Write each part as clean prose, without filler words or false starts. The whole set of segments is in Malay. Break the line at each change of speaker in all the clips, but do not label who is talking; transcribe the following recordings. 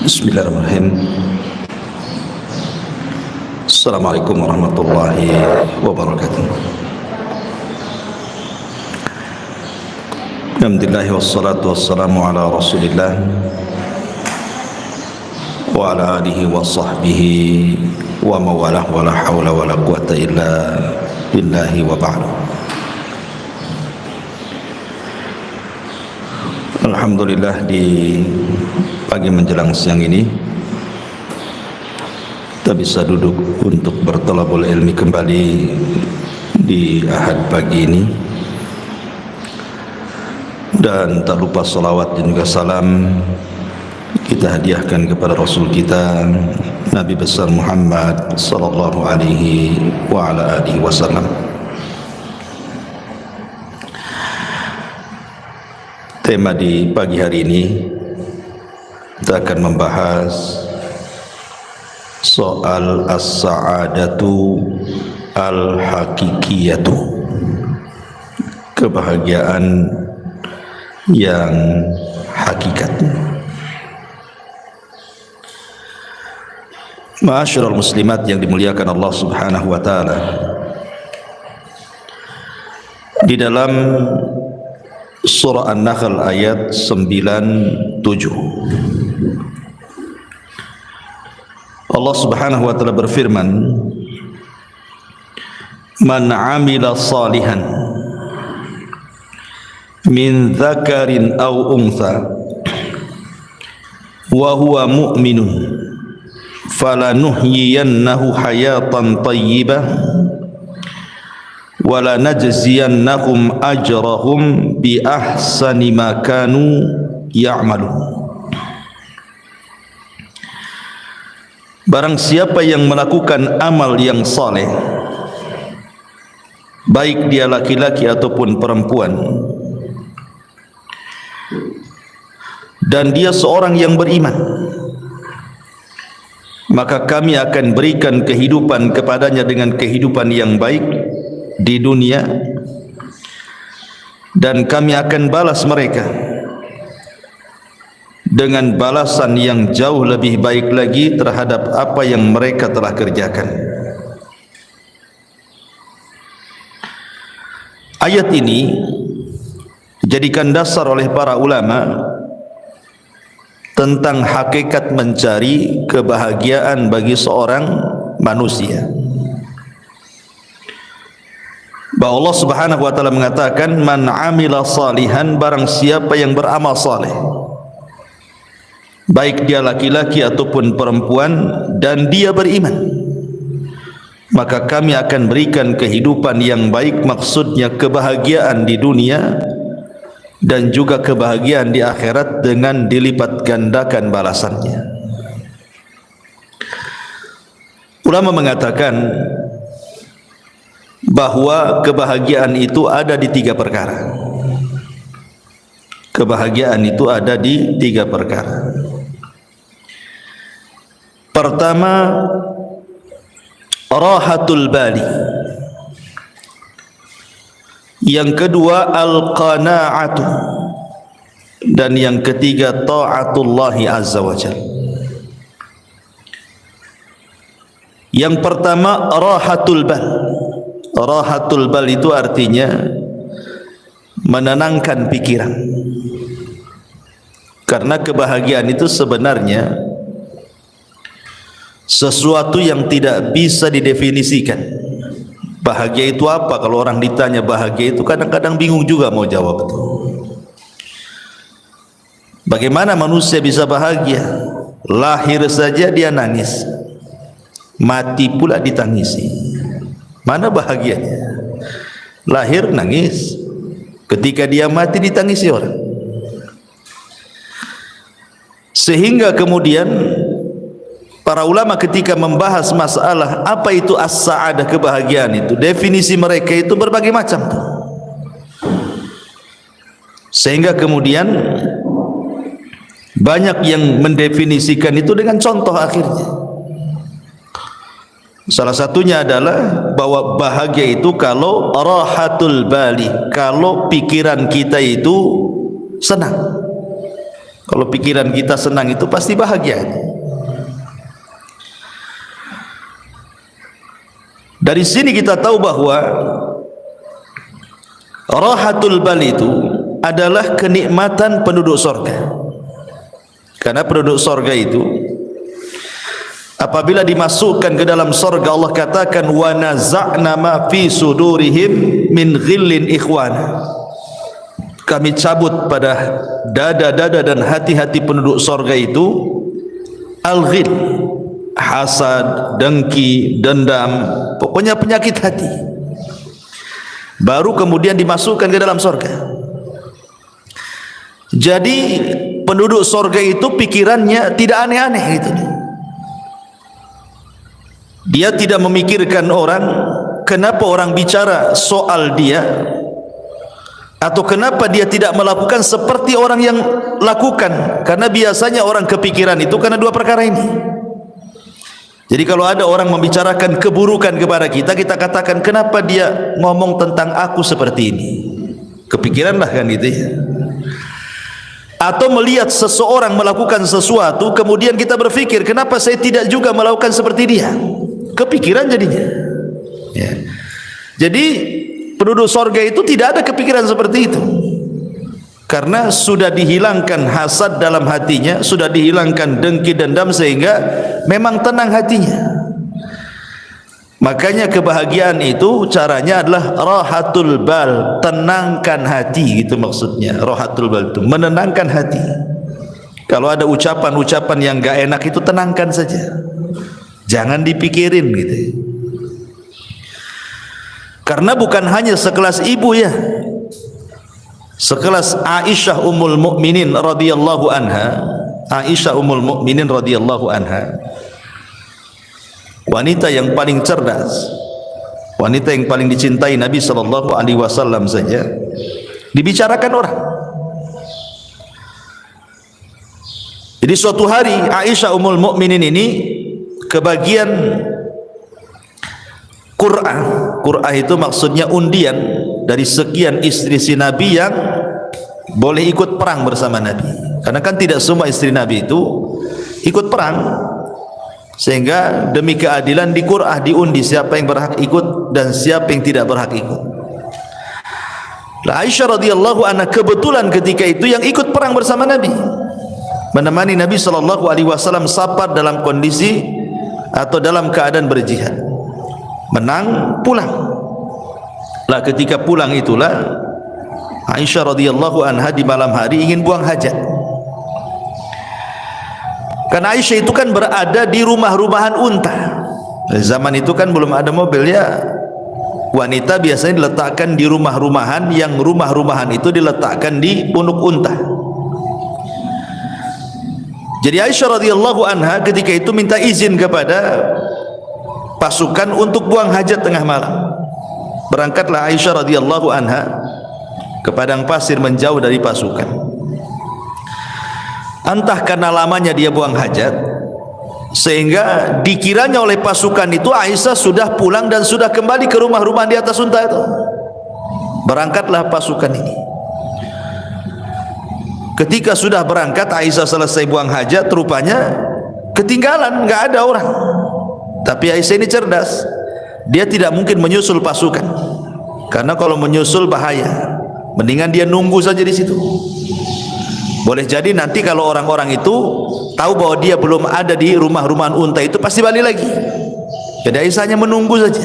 Bismillahirrahmanirrahim. Assalamualaikum warahmatullahi wabarakatuh. Alhamdulillah wassalatu wassalamu ala Rasulillah wa ala alihi wa sahbihi wa mawalah wa la hawla wa la quwata illa billahi wa ba'du. Alhamdulillah, di pagi menjelang siang ini kita bisa duduk untuk berthalabul ilmi kembali di Ahad pagi ini, dan tak lupa salawat dan juga salam kita hadiahkan kepada Rasul kita Nabi besar Muhammad sallallahu alaihi wa ala alihi wasallam. Tema di pagi hari ini kita akan membahas soal as-sa'adatu al-hakikiyatu, kebahagiaan yang hakikat. Ma'asyiral muslimat yang dimuliakan Allah Subhanahu wa taala, di dalam surah An-Nahl ayat 97 Allah Subhanahu wa taala berfirman, "Man 'amila salihan min dzakarin aw untha wa huwa mu'minun falanuhyiyannahu hayatan thayyibah wa lanajziyannahum ajrahum bi ahsani ma kanu ya'malun." Barang siapa yang melakukan amal yang saleh, baik dia laki-laki ataupun perempuan, dan dia seorang yang beriman, maka kami akan berikan kehidupan kepadanya dengan kehidupan yang baik di dunia, dan kami akan balas mereka dengan balasan yang jauh lebih baik lagi terhadap apa yang mereka telah kerjakan. Ayat ini dijadikan dasar oleh para ulama tentang hakikat mencari kebahagiaan bagi seorang manusia. Bahwa Allah Subhanahu wa taala mengatakan, "Man 'amila salihan", barang siapa yang beramal saleh, baik dia laki-laki ataupun perempuan, dan dia beriman, maka kami akan berikan kehidupan yang baik, maksudnya kebahagiaan di dunia dan juga kebahagiaan di akhirat dengan dilipat gandakan balasannya. Ulama mengatakan bahwa kebahagiaan itu ada di tiga perkara. Kebahagiaan itu ada di tiga perkara. Pertama, rahatul bali. Yang kedua, al-qana'atu. Dan yang ketiga, ta'atullahi azza wa jalla. Yang pertama, rahatul bal. Rahatul bal itu artinya menenangkan pikiran. Karena kebahagiaan itu sebenarnya sesuatu yang tidak bisa didefinisikan. Bahagia itu apa? Kalau orang ditanya bahagia itu, kadang-kadang bingung juga mau jawab itu. Bagaimana manusia bisa bahagia? Lahir saja dia nangis, mati pula ditangisi. Mana bahagianya? Lahir nangis, ketika dia mati ditangisi orang. Sehingga kemudian para ulama ketika membahas masalah apa itu as-sa'adah, kebahagiaan itu, definisi mereka itu berbagai macam. Sehingga kemudian banyak yang mendefinisikan itu dengan contoh akhirnya. Salah satunya adalah bahwa bahagia itu kalau rahatul bali, kalau pikiran kita itu senang. Kalau pikiran kita senang itu pasti bahagia. Dari sini kita tahu bahwa rahatul bal itu adalah kenikmatan penduduk surga. Karena penduduk surga itu apabila dimasukkan ke dalam surga, Allah katakan wa naza'na ma fi sudurihim min ghillin ikhwana. Kami cabut pada dada-dada dan hati-hati penduduk surga itu al-ghil, hasad, dengki, dendam, pokoknya penyakit hati. Baru kemudian dimasukkan ke dalam surga. Jadi penduduk surga itu pikirannya tidak aneh-aneh gitu. Dia tidak memikirkan orang, kenapa orang bicara soal dia, atau kenapa dia tidak melakukan seperti orang yang lakukan. Karena biasanya orang kepikiran itu karena dua perkara ini. Jadi kalau ada orang membicarakan keburukan kepada kita, kita katakan kenapa dia ngomong tentang aku seperti ini. Kepikiranlah kan gitu ya. Atau melihat seseorang melakukan sesuatu, kemudian kita berpikir kenapa saya tidak juga melakukan seperti dia. Kepikiran jadinya ya. Jadi penduduk surga itu tidak ada kepikiran seperti itu, karena sudah dihilangkan hasad dalam hatinya, sudah dihilangkan dengki dendam, sehingga memang tenang hatinya. Makanya kebahagiaan itu caranya adalah rahatul bal, tenangkan hati, gitu maksudnya. Rahatul bal itu menenangkan hati. Kalau ada ucapan-ucapan yang gak enak itu tenangkan saja, jangan dipikirin gitu. Karena bukan hanya sekelas ibu ya, sekelas Aisyah Ummul Mukminin radhiyallahu anha. Aisyah Ummul Mukminin radhiyallahu anha, wanita yang paling cerdas, wanita yang paling dicintai Nabi sallallahu alaihi wasallam saja dibicarakan orang. Jadi suatu hari Aisyah Ummul Mukminin ini kebagian Qur'ah itu maksudnya undian dari sekian istri si Nabi yang boleh ikut perang bersama Nabi. Karena kan tidak semua istri Nabi itu ikut perang, sehingga demi keadilan di Qur'ah diundi siapa yang berhak ikut dan siapa yang tidak berhak ikut. Aisyah radhiyallahu anha kebetulan ketika itu yang ikut perang bersama Nabi, menemani Nabi sallallahu alaihi wasallam safar dalam kondisi atau dalam keadaan berjihad. Menang, pulang. Lah ketika pulang itulah Aisyah radhiyallahu anha di malam hari ingin buang hajat. Karena Aisyah itu kan berada di rumah-rumahan unta. Zaman itu kan belum ada mobil ya. Wanita biasanya diletakkan di rumah-rumahan, yang rumah-rumahan itu diletakkan di punuk unta. Jadi Aisyah radhiyallahu anha ketika itu minta izin kepada pasukan untuk buang hajat tengah malam. Berangkatlah Aisyah radhiyallahu anha ke padang pasir menjauh dari pasukan. Entah karena lamanya dia buang hajat, sehingga dikiranya oleh pasukan itu Aisyah sudah pulang dan sudah kembali ke rumah-rumah di atas unta itu. Berangkatlah pasukan ini. Ketika sudah berangkat, Aisyah selesai buang hajat, rupanya ketinggalan, nggak ada orang. Tapi Aisyah ini cerdas, dia tidak mungkin menyusul pasukan, karena kalau menyusul bahaya. Mendingan dia nunggu saja di situ. Boleh jadi nanti kalau orang-orang itu tahu bahwa dia belum ada di rumah-rumahan unta itu, pasti balik lagi. Jadi Aisyahnya menunggu saja.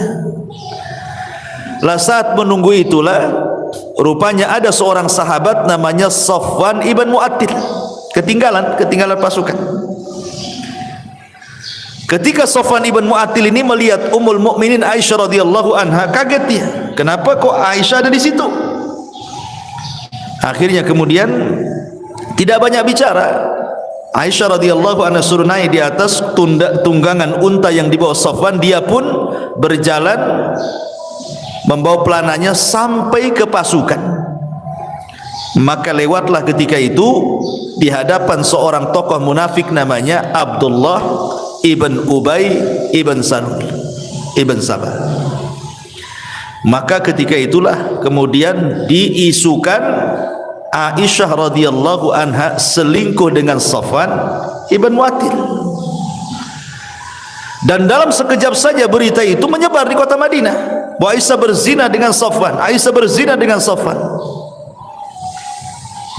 Lah saat menunggu itulah rupanya ada seorang sahabat namanya Safwan ibn Mu'attil ketinggalan pasukan. Ketika Safwan ibn Mu'attil ini melihat Ummul Mukminin Aisyah radhiyallahu anha, kaget dia. Kenapa kok Aisyah ada di situ? Akhirnya kemudian tidak banyak bicara. Aisyah radhiyallahu anha suruh naik di atas tunggangan unta yang dibawa Safwan. Dia pun berjalan membawa pelananya sampai ke pasukan. Maka lewatlah ketika itu di hadapan seorang tokoh munafik namanya Abdullah ibn Ubay ibn Salul ibn Sabah. Maka ketika itulah kemudian diisukan Aisyah radhiyallahu anha selingkuh dengan Safwan ibn Mu'attil. Dan dalam sekejap saja berita itu menyebar di kota Madinah bahwa Aisyah berzina dengan Safwan, Aisyah berzina dengan Safwan.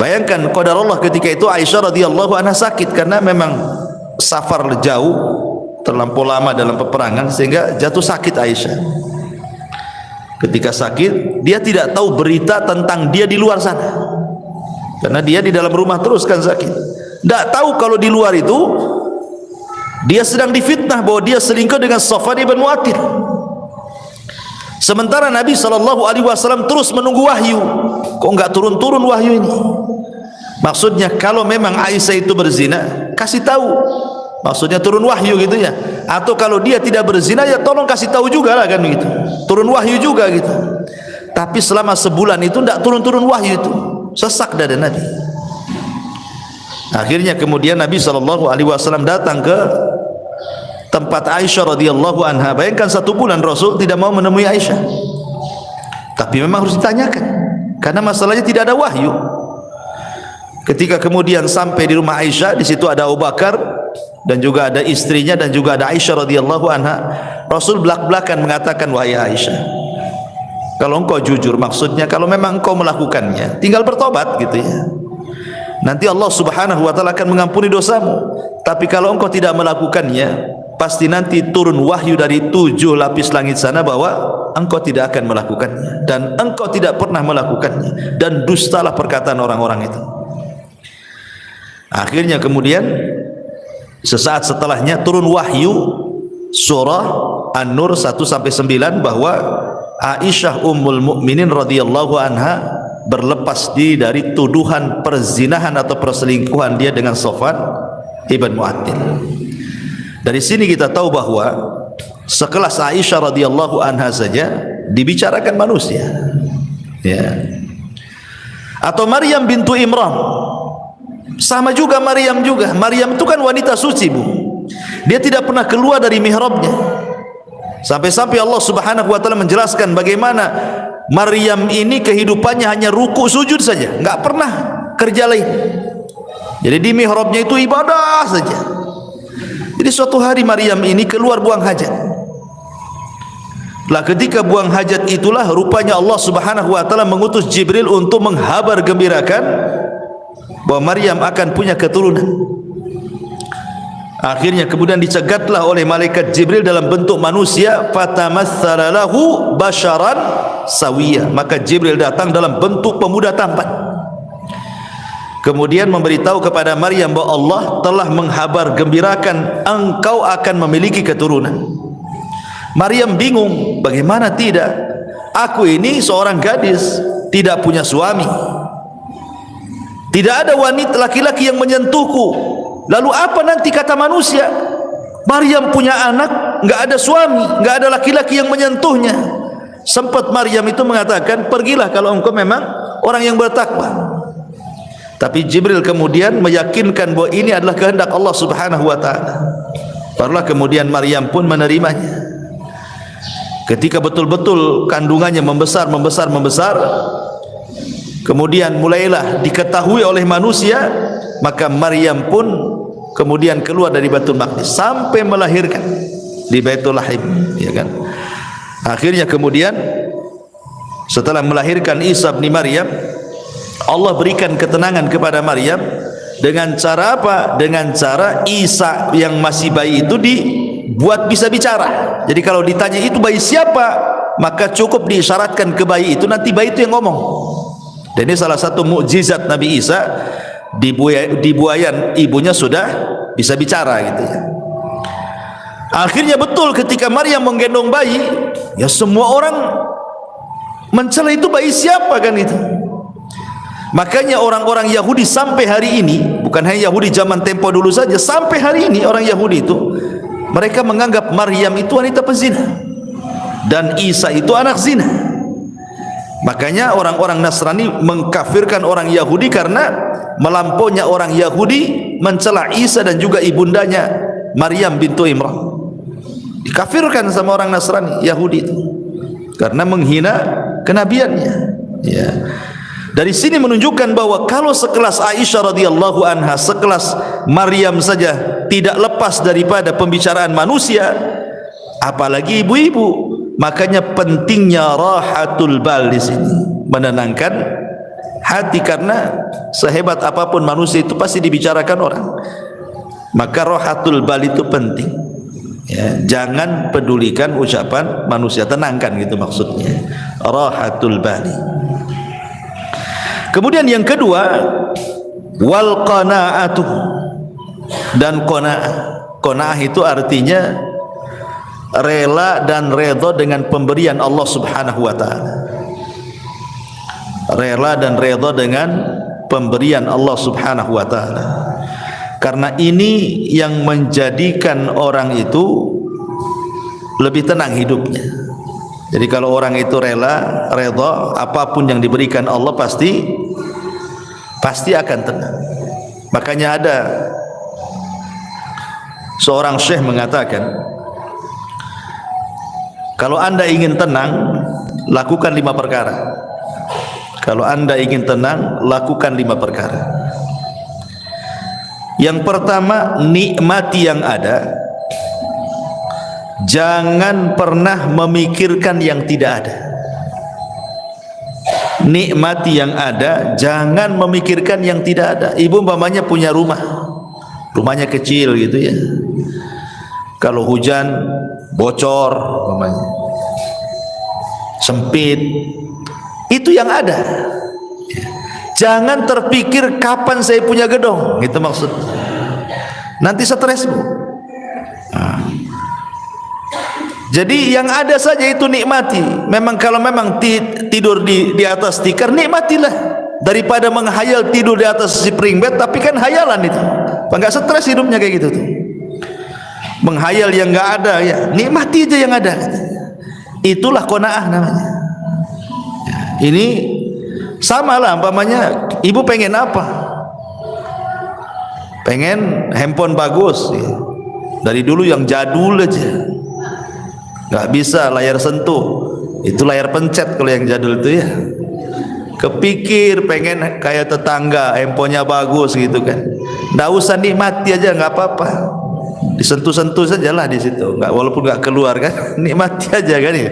Bayangkan qadarullah ketika itu Aisyah radhiyallahu anha sakit karena memang safar jauh, terlampau lama dalam peperangan sehingga jatuh sakit Aisyah. Ketika sakit, dia tidak tahu berita tentang dia di luar sana, karena dia di dalam rumah terus kan sakit. Tidak tahu kalau di luar itu dia sedang difitnah bahwa dia selingkuh dengan Safwan ibn Mu'attil. Sementara Nabi SAW terus menunggu wahyu. Kok enggak turun-turun wahyu ini? Maksudnya kalau memang Aisyah itu berzina, kasih tahu. Maksudnya turun wahyu gitu ya. Atau kalau dia tidak berzina, ya tolong kasih tahu juga lah kan gitu. Turun wahyu juga gitu. Tapi selama sebulan itu tidak turun-turun wahyu itu. Sesak dada Nabi. Akhirnya kemudian Nabi SAW datang ke tempat Aisyah radhiyallahu anha. Bayangkan 1 bulan Rasul tidak mau menemui Aisyah. Tapi memang harus ditanyakan karena masalahnya tidak ada wahyu. Ketika kemudian sampai di rumah Aisyah, di situ ada Abu Bakar dan juga ada istrinya dan juga ada Aisyah radhiyallahu anha. Rasul belak-belakan mengatakan, wahai Aisyah, kalau engkau jujur, maksudnya kalau memang engkau melakukannya, tinggal bertobat gitu ya. Nanti Allah Subhanahu wa taala akan mengampuni dosamu. Tapi kalau engkau tidak melakukannya, pasti nanti turun wahyu dari 7 lapis langit sana bahwa engkau tidak akan melakukannya dan engkau tidak pernah melakukannya, dan dustalah perkataan orang-orang itu. Akhirnya kemudian sesaat setelahnya turun wahyu surah An-Nur 1-9 bahwa Aisyah ummul mukminin radhiyallahu anha berlepas diri dari tuduhan perzinahan atau perselingkuhan dia dengan Safwan ibn Mu'attil. Dari sini kita tahu bahwa sekelas Aisyah radhiyallahu anha saja dibicarakan manusia, ya. Atau Maryam bintu Imran, sama juga Maryam juga. Maryam itu kan wanita suci, Bu. Dia tidak pernah keluar dari mihrabnya. Sampai-sampai Allah Subhanahu wa taala menjelaskan bagaimana Maryam ini kehidupannya hanya ruku sujud saja, enggak pernah kerja lain. Jadi di mihrabnya itu ibadah saja. Jadi suatu hari Maryam ini keluar buang hajat. Lah ketika buang hajat itulah rupanya Allah Subhanahu wa taala mengutus Jibril untuk menghabar gembirakan bahwa Maryam akan punya keturunan. Akhirnya kemudian dicegatlah oleh malaikat Jibril dalam bentuk manusia, fatamatsala lahu basharan sawiyya. Maka Jibril datang dalam bentuk pemuda tampan. Kemudian memberitahu kepada Maryam bahwa Allah telah menghabar gembirakan engkau akan memiliki keturunan. Maryam bingung, bagaimana tidak? Aku ini seorang gadis, tidak punya suami. Tidak ada wanita laki-laki yang menyentuhku. Lalu apa nanti kata manusia? Maryam punya anak, enggak ada suami, enggak ada laki-laki yang menyentuhnya. Sempat Maryam itu mengatakan, pergilah kalau engkau memang orang yang bertakwa. Tapi Jibril kemudian meyakinkan bahwa ini adalah kehendak Allah Subhanahu wa taala. Barulah kemudian Maryam pun menerimanya. Ketika betul-betul kandungannya membesar, kemudian mulailah diketahui oleh manusia, maka Maryam pun kemudian keluar dari Baitul Maqdis sampai melahirkan di Baitul Lahim, ya kan. Akhirnya kemudian setelah melahirkan Isa bin Maryam, Allah berikan ketenangan kepada Maryam dengan cara apa? Dengan cara Isa yang masih bayi itu dibuat bisa bicara. Jadi kalau ditanya itu bayi siapa, maka cukup diisyaratkan ke bayi itu, nanti bayi itu yang ngomong. Dan ini salah satu mukjizat Nabi Isa, di buayan ibunya sudah bisa bicara gitu ya. Akhirnya betul ketika Maryam menggendong bayi, ya semua orang mencela itu bayi siapa kan itu. Makanya orang-orang Yahudi sampai hari ini, bukan hanya Yahudi zaman tempo dulu saja, sampai hari ini orang Yahudi itu mereka menganggap Maryam itu wanita pezina dan Isa itu anak zina. Makanya orang-orang Nasrani mengkafirkan orang Yahudi karena melampaunya orang Yahudi mencela Isa dan juga ibundanya Maryam bintu Imran. Dikafirkan sama orang Nasrani Yahudi itu karena menghina kenabiannya, ya. Dari sini menunjukkan bahwa kalau sekelas Aisyah radhiyallahu anha, sekelas Maryam saja tidak lepas daripada pembicaraan manusia, apalagi ibu-ibu. Makanya pentingnya rahatul bal di sini, menenangkan hati, karena sehebat apapun manusia itu pasti dibicarakan orang. Maka rahatul bal itu penting. Ya, jangan pedulikan ucapan manusia, tenangkan gitu maksudnya. Rahatul bali. Kemudian yang kedua, wal qanaatu, dan qanaah. Qanaah itu artinya rela dan redha dengan pemberian Allah Subhanahu wa taala. Rela dan redha dengan pemberian Allah Subhanahu wa taala. Karena ini yang menjadikan orang itu lebih tenang hidupnya. Jadi kalau orang itu rela, redha, apapun yang diberikan Allah pasti akan tenang. Makanya ada seorang syekh mengatakan, kalau anda ingin tenang, lakukan 5 perkara. Kalau anda ingin tenang, lakukan 5 perkara. Yang pertama, nikmati yang ada. Jangan pernah memikirkan yang tidak ada. Nikmati yang ada, jangan memikirkan yang tidak ada. Ibu umpamanya punya rumah, rumahnya kecil gitu ya. Kalau hujan bocor umpamanya, sempit, itu yang ada. Jangan terpikir kapan saya punya gedung, gitu maksud. Nanti stres, Bu. Jadi yang ada saja itu nikmati. Memang kalau memang tidur di atas tikar, nikmatilah, daripada menghayal tidur di atas spring bed, tapi kan hayalan itu. Enggak stres hidupnya kayak gitu tuh. Menghayal yang enggak ada, ya nikmati aja yang ada. Itulah qanaah namanya. Ini sama lah, umpamanya ibu pengen apa? Pengen handphone bagus ya. Dari dulu yang jadul aja, nggak bisa layar sentuh, itu layar pencet kalau yang jadul itu ya. Kepikir pengen kayak tetangga, handphonenya bagus gitu kan, nggak usah, nikmati aja, nggak apa-apa, disentuh-sentuh sajalah di situ, nggak, walaupun nggak keluar kan, nikmati aja kan ya.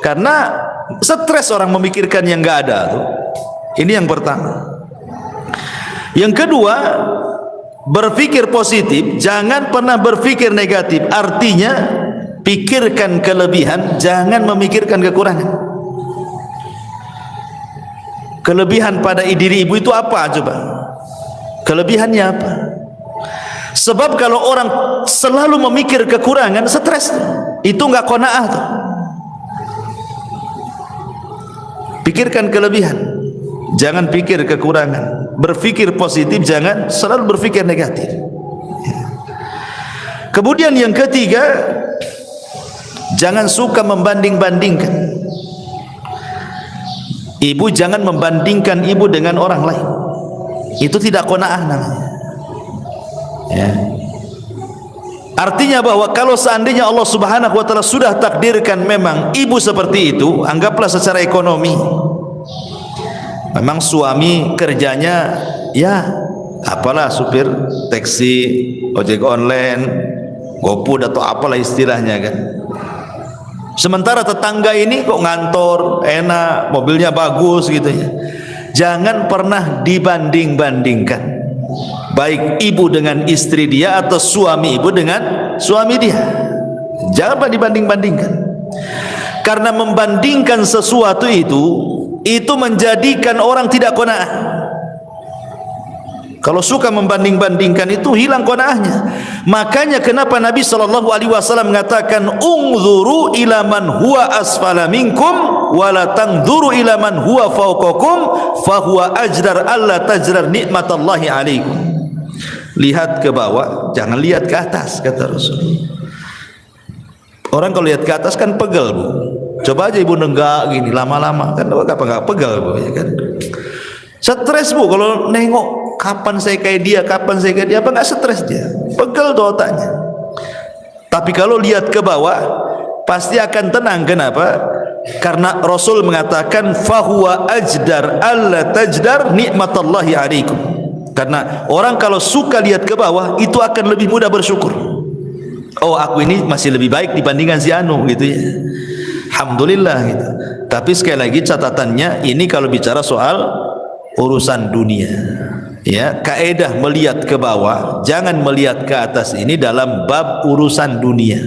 Karena stres orang memikirkan yang nggak ada tuh. Ini yang pertama. Yang kedua, berpikir positif, jangan pernah berpikir negatif. Artinya pikirkan kelebihan, jangan memikirkan kekurangan. Kelebihan pada diri ibu itu apa coba? Kelebihannya apa? Sebab kalau orang selalu memikir kekurangan, stres, itu nggak qanaah tuh. Pikirkan kelebihan, jangan pikir kekurangan. Berpikir positif, jangan selalu berpikir negatif. Kemudian yang ketiga, jangan suka membanding-bandingkan. Ibu jangan membandingkan ibu dengan orang lain. Itu tidak qanaah namanya. Ya. Artinya bahwa kalau seandainya Allah Subhanahu wa taala sudah takdirkan memang ibu seperti itu, anggaplah secara ekonomi, memang suami kerjanya ya apalah, supir taksi, ojek online, GoFood atau apalah istilahnya kan. Sementara tetangga ini kok ngantor, enak, mobilnya bagus gitu ya. Jangan pernah dibanding-bandingkan, baik ibu dengan istri dia atau suami ibu dengan suami dia. Jangan pernah dibanding-bandingkan. Karena membandingkan sesuatu itu menjadikan orang tidak qanaah. Kalau suka membanding-bandingkan itu hilang qanaahnya. Makanya kenapa Nabi SAW mengatakan, "Ungzuru ila man huwa asfala minkum wa la tanzuru ila man huwa fawqakum fa huwa ajdar alla tajrar nikmatallahi alaikum." Lihat ke bawah, jangan lihat ke atas, kata Rasul. Orang kalau lihat ke atas kan pegel, Bu. Coba aja ibu nenggak gini lama-lama, kan apa pegel, Bu, ya kan? Stres, Bu, kalau nengok kapan saya kayak dia, apa nggak stres dia? Pegel tuh otaknya. Tapi kalau lihat ke bawah pasti akan tenang. Kenapa? Karena Rasul mengatakan fahuwa ajdar alla tajdar nikmatallahi alaikum. Karena orang kalau suka lihat ke bawah itu akan lebih mudah bersyukur. Oh, aku ini masih lebih baik dibandingkan si anu gitu ya. Alhamdulillah gitu. Tapi sekali lagi catatannya, ini kalau bicara soal urusan dunia. Ya, kaedah melihat ke bawah, jangan melihat ke atas ini dalam bab urusan dunia.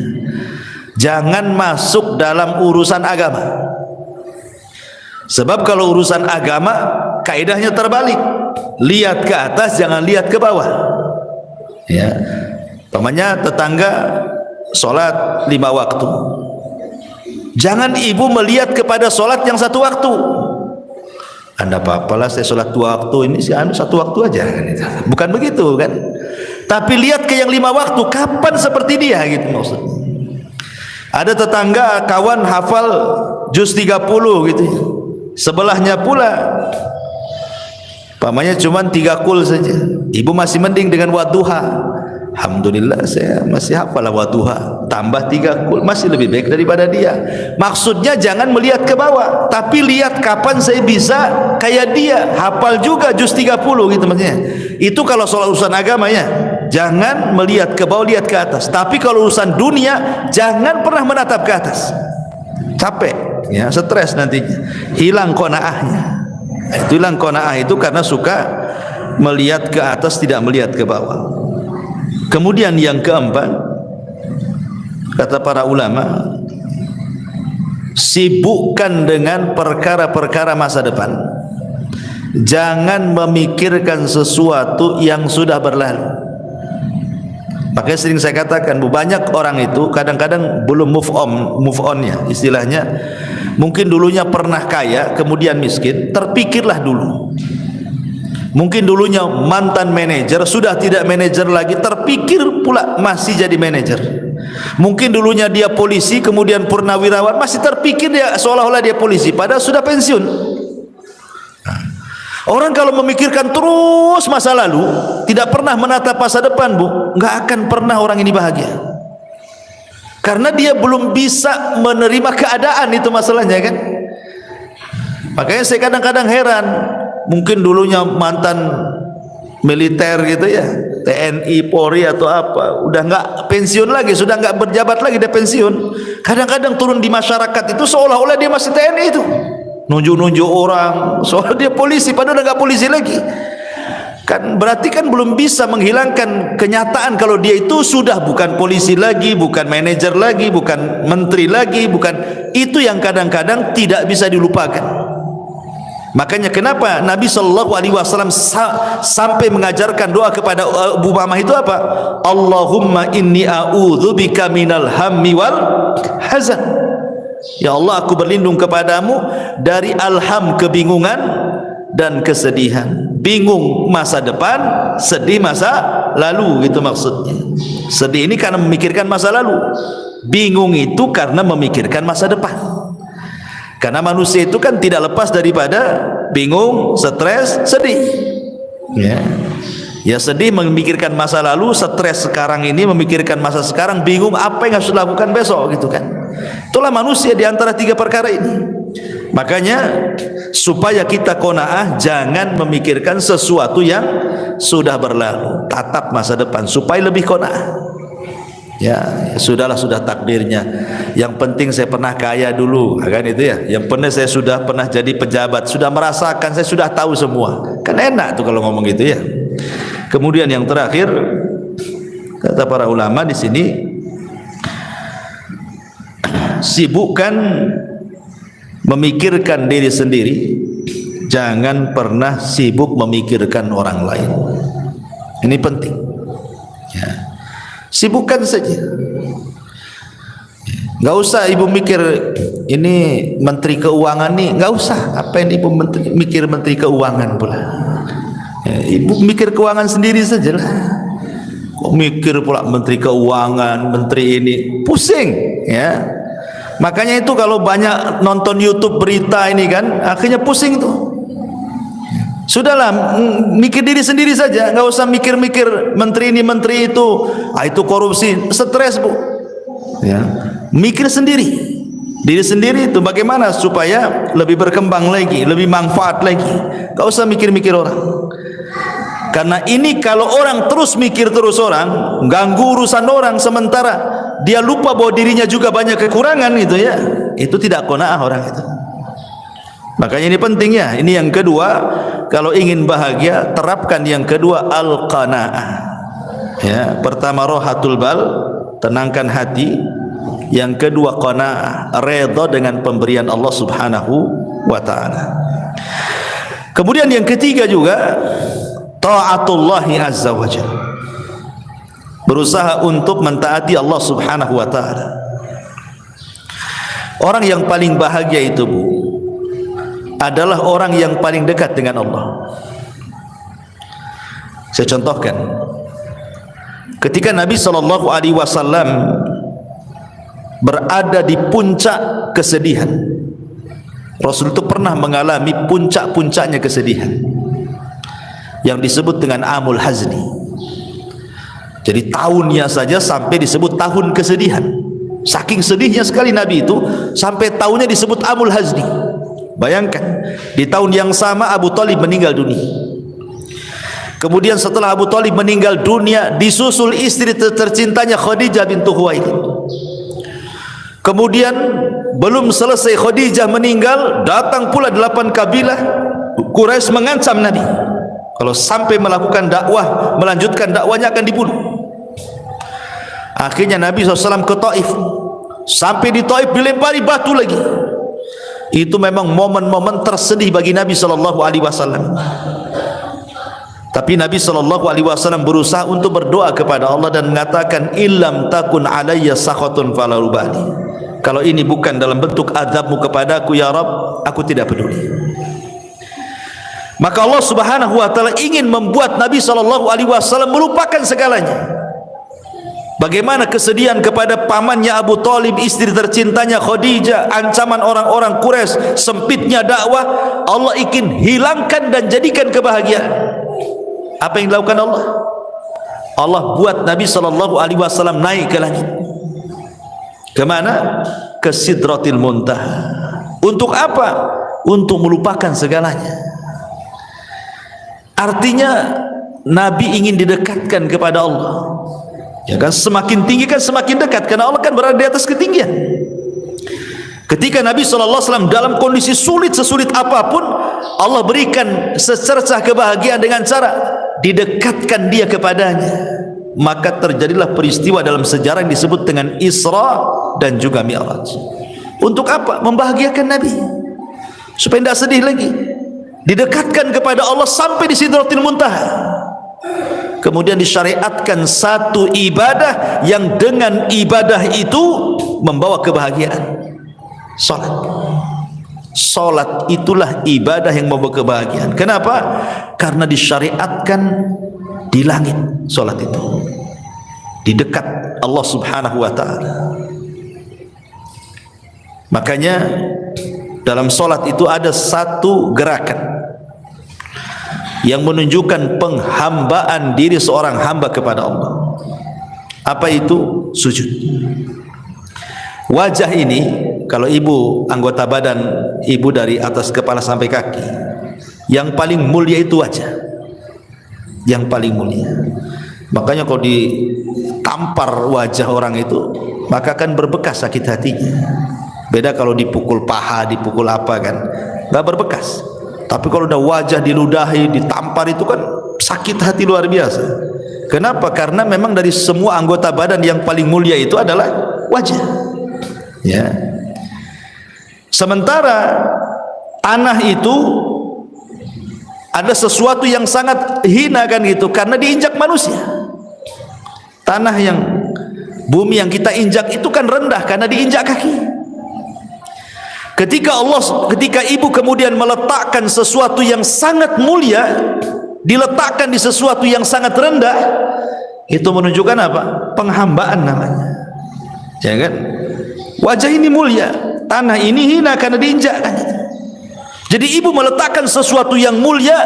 Jangan masuk dalam urusan agama. Sebab kalau urusan agama kaedahnya terbalik. Lihat ke atas, jangan lihat ke bawah. Ya. Pamannya tetangga sholat 5 waktu. Jangan ibu melihat kepada sholat yang 1 waktu. Anda apa-apalah saya sholat 2 waktu, ini si anu 1 waktu aja kan itu. Bukan begitu kan. Tapi lihat ke yang 5 waktu, kapan seperti dia gitu maksudnya. Ada tetangga kawan hafal juz 30 gitu. Sebelahnya pula pamannya cuma 3 kul saja. Ibu masih mending dengan wadduha. Alhamdulillah saya masih hafal wadduha, tambah 3 kul masih lebih baik daripada dia. Maksudnya jangan melihat ke bawah, tapi lihat kapan saya bisa kayak dia, hafal juga juz 30 gitu maksudnya. Itu kalau soal urusan agama ya. Jangan melihat ke bawah, lihat ke atas. Tapi kalau urusan dunia, jangan pernah menatap ke atas. Capek, ya, stres nantinya. Hilang qanaahnya. Itu hilang qanaah itu karena suka melihat ke atas, tidak melihat ke bawah. Kemudian yang keempat, kata para ulama, sibukkan dengan perkara-perkara masa depan. Jangan memikirkan sesuatu yang sudah berlalu. Makanya sering saya katakan, banyak orang itu kadang-kadang belum move onnya, istilahnya mungkin dulunya pernah kaya kemudian miskin, terpikirlah dulu. Mungkin dulunya mantan manajer, sudah tidak manajer lagi, terpikir pula masih jadi manajer. Mungkin dulunya dia polisi kemudian purnawirawan, masih terpikir dia seolah-olah dia polisi padahal sudah pensiun. Orang kalau memikirkan terus masa lalu, tidak pernah menatap masa depan, Bu, nggak akan pernah orang ini bahagia. Karena dia belum bisa menerima keadaan, itu masalahnya kan. Makanya saya kadang-kadang heran, mungkin dulunya mantan militer gitu ya, TNI, Polri atau apa, udah nggak pensiun lagi, sudah nggak berjabat lagi, dia pensiun. Kadang-kadang turun di masyarakat itu seolah-olah dia masih TNI itu. Nunjuk-nunjuk orang soal dia polisi padahal udah gak polisi lagi kan. Berarti kan belum bisa menghilangkan kenyataan kalau dia itu sudah bukan polisi lagi, bukan manajer lagi, bukan menteri lagi, bukan itu yang kadang-kadang tidak bisa dilupakan. Makanya kenapa Nabi SAW sampai mengajarkan doa kepada Abu Umamah itu apa? Allahumma inni a'udzubika minal hammi wal hazan. Ya Allah, aku berlindung kepadamu dari alham, kebingungan dan kesedihan. Bingung masa depan, sedih masa lalu, gitu maksudnya. Sedih ini karena memikirkan masa lalu, bingung itu karena memikirkan masa depan. Karena manusia itu kan tidak lepas daripada bingung, stres, sedih. Ya sedih memikirkan masa lalu, stres sekarang ini memikirkan masa sekarang, bingung apa yang harus dilakukan besok gitu kan. Itulah manusia di antara 3 perkara ini. Makanya supaya kita qanaah, jangan memikirkan sesuatu yang sudah berlalu, tatap masa depan supaya lebih qanaah. Ya, sudahlah, sudah takdirnya. Yang penting saya pernah kaya dulu, kan itu ya. Yang penting saya sudah pernah jadi pejabat, sudah merasakan, saya sudah tahu semua. Kan enak tuh kalau ngomong gitu ya. Kemudian yang terakhir, kata para ulama di sini, sibukkan memikirkan diri sendiri, jangan pernah sibuk memikirkan orang lain. Ini penting ya. Sibukkan saja, nggak usah ibu mikir ini menteri keuangan nih, nggak usah. Apa yang ibu mikir menteri keuangan pula ya, ibu mikir keuangan sendiri saja lah. Kok mikir pula menteri keuangan, menteri ini, pusing ya. Makanya itu kalau banyak nonton YouTube berita ini kan, akhirnya pusing tuh. Sudahlah, mikir diri sendiri saja, nggak usah mikir-mikir menteri ini, menteri itu, itu korupsi, stres, Bu. Ya, mikir sendiri. diri sendiri itu bagaimana supaya lebih berkembang lagi, lebih manfaat lagi. Gak usah mikir-mikir orang. Karena ini kalau orang terus mikir terus orang, ganggu urusan orang, sementara dia lupa bahwa dirinya juga banyak kekurangan gitu ya, itu tidak qanaah orang itu. Makanya ini penting ya. Ini yang kedua, kalau ingin bahagia terapkan yang kedua, al-qanaah. Ya, pertama rohatul bal, tenangkan hati. Yang kedua qanaah, redha dengan pemberian Allah Subhanahu wa taala. Kemudian yang ketiga juga taatullahi azza wa jalla, berusaha untuk mentaati Allah Subhanahu wa taala. Orang yang paling bahagia itu, Bu, adalah orang yang paling dekat dengan Allah. Saya contohkan, ketika Nabi SAW berada di puncak kesedihan, Rasul itu pernah mengalami puncak-puncaknya kesedihan yang disebut dengan Amul Hazni. Jadi tahunnya saja sampai disebut tahun kesedihan. Saking sedihnya sekali Nabi itu sampai tahunnya disebut Amul Hazni. Bayangkan, di tahun yang sama Abu Thalib meninggal dunia. Kemudian setelah Abu Thalib meninggal dunia, disusul istri tercintanya Khadijah bintu Khuwailid. Kemudian belum selesai Khadijah meninggal, datang pula 8 kabilah Quraisy mengancam Nabi, kalau sampai melakukan dakwah, melanjutkan dakwanya akan dibunuh. Akhirnya Nabi SAW ke Taif. Sampai di Taif dilempari batu lagi. Itu memang momen-momen tersedih bagi Nabi SAW. Tapi Nabi SAW berusaha untuk berdoa kepada Allah dan mengatakan, illam takun alayya sakhatun fala ubali. Kalau ini bukan dalam bentuk azabmu kepadaku ya Rabb, aku tidak peduli. Maka Allah Subhanahu wa taala ingin membuat Nabi SAW melupakan segalanya. Bagaimana kesedihan kepada pamannya Abu Thalib, istri tercintanya Khadijah, ancaman orang-orang Quraisy, sempitnya dakwah, Allah ingin hilangkan dan jadikan kebahagiaan. Apa yang dilakukan Allah? Allah buat Nabi SAW naik ke langit. Kemana? Ke Sidratil Muntaha. Untuk apa? Untuk melupakan segalanya. Artinya Nabi ingin didekatkan kepada Allah. Ya kan, semakin tinggi kan semakin dekat, karena Allah kan berada di atas ketinggian. Ketika Nabi SAW dalam kondisi sulit, sesulit apapun, Allah berikan secercah kebahagiaan dengan cara didekatkan dia kepadanya. Maka terjadilah peristiwa dalam sejarah yang disebut dengan Isra dan juga Mi'raj. Untuk apa? Membahagiakan Nabi supaya tidak sedih lagi, didekatkan kepada Allah sampai di Sidratil Muntaha. Kemudian disyariatkan satu ibadah yang dengan ibadah itu membawa kebahagiaan. Salat. Salat itulah ibadah yang membawa kebahagiaan. Kenapa? Karena disyariatkan di langit. Salat itu di dekat Allah Subhanahu wa taala. Makanya dalam salat itu ada satu gerakan yang menunjukkan penghambaan diri seorang hamba kepada Allah. Apa itu? Sujud. Wajah ini, kalau ibu anggota badan ibu dari atas kepala sampai kaki, yang paling mulia itu wajah. Yang paling mulia. Makanya kalau ditampar wajah orang itu, maka akan berbekas sakit hatinya. Beda kalau dipukul paha, dipukul apa kan, nggak berbekas. Tapi kalau udah wajah diludahi, ditampar, itu kan sakit hati luar biasa. Kenapa? Karena memang dari semua anggota badan yang paling mulia itu adalah wajah. Ya. Sementara tanah itu ada sesuatu yang sangat hina kan gitu, karena diinjak manusia. Tanah yang, bumi yang kita injak itu kan rendah karena diinjak kaki. Ketika ibu kemudian meletakkan sesuatu yang sangat mulia, diletakkan di sesuatu yang sangat rendah, itu menunjukkan apa? Penghambaan namanya. Ya kan? Wajah ini mulia, tanah ini hina karena diinjak kan. Jadi ibu meletakkan sesuatu yang mulia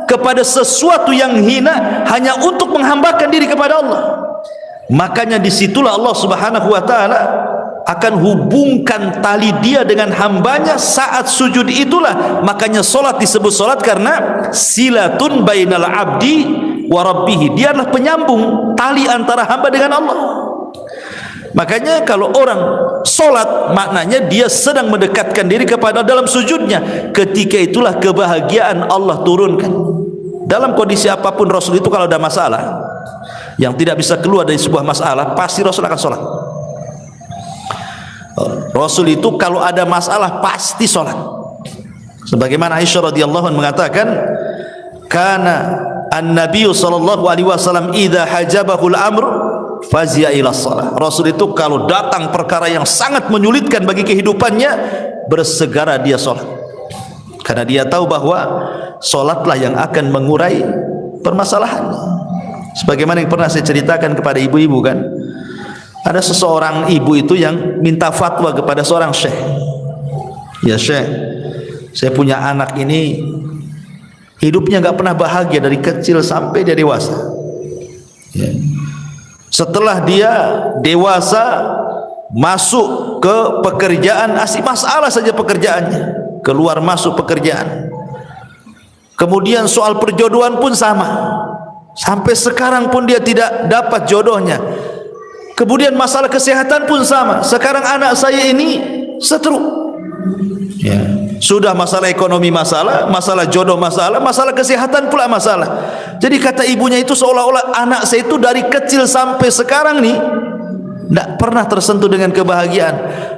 kepada sesuatu yang hina hanya untuk menghambakan diri kepada Allah. Makanya disitulah Allah Subhanahu wa taala akan hubungkan tali dia dengan hambanya saat sujud itulah. Makanya solat disebut solat karena silatun bainal abdi wa rabbih. Dia adalah penyambung tali antara hamba dengan Allah. Makanya kalau orang solat, maknanya dia sedang mendekatkan diri kepada dalam sujudnya. Ketika itulah kebahagiaan Allah turunkan. Dalam kondisi apapun Rasul itu kalau ada masalah yang tidak bisa keluar dari sebuah masalah, pasti Rasul akan solat. Rasul itu kalau ada masalah pasti sholat. Sebagaimana Aisyah radhiyallahu anha mengatakan, "Kana an-nabiy sallallahu alaihi wasallam idza hajabahu al-amr fazi'a ila shalah." Rasul itu kalau datang perkara yang sangat menyulitkan bagi kehidupannya, bersegera dia sholat. Karena dia tahu bahwa sholatlah yang akan mengurai permasalahan. Sebagaimana yang pernah saya ceritakan kepada ibu-ibu kan, ada seseorang ibu itu yang minta fatwa kepada seorang syekh. Ya syekh, saya punya anak ini hidupnya nggak pernah bahagia dari kecil sampai dia dewasa. Ya. Setelah dia dewasa masuk ke pekerjaan, asik masalah saja pekerjaannya, keluar masuk pekerjaan. Kemudian soal perjodohan pun sama, sampai sekarang pun dia tidak dapat jodohnya. Kemudian masalah kesehatan pun sama. Sekarang anak saya ini stroke. Ya. Sudah masalah ekonomi masalah, masalah jodoh masalah, masalah kesehatan pula masalah. Jadi kata ibunya itu seolah-olah anak saya itu dari kecil sampai sekarang nih tidak pernah tersentuh dengan kebahagiaan.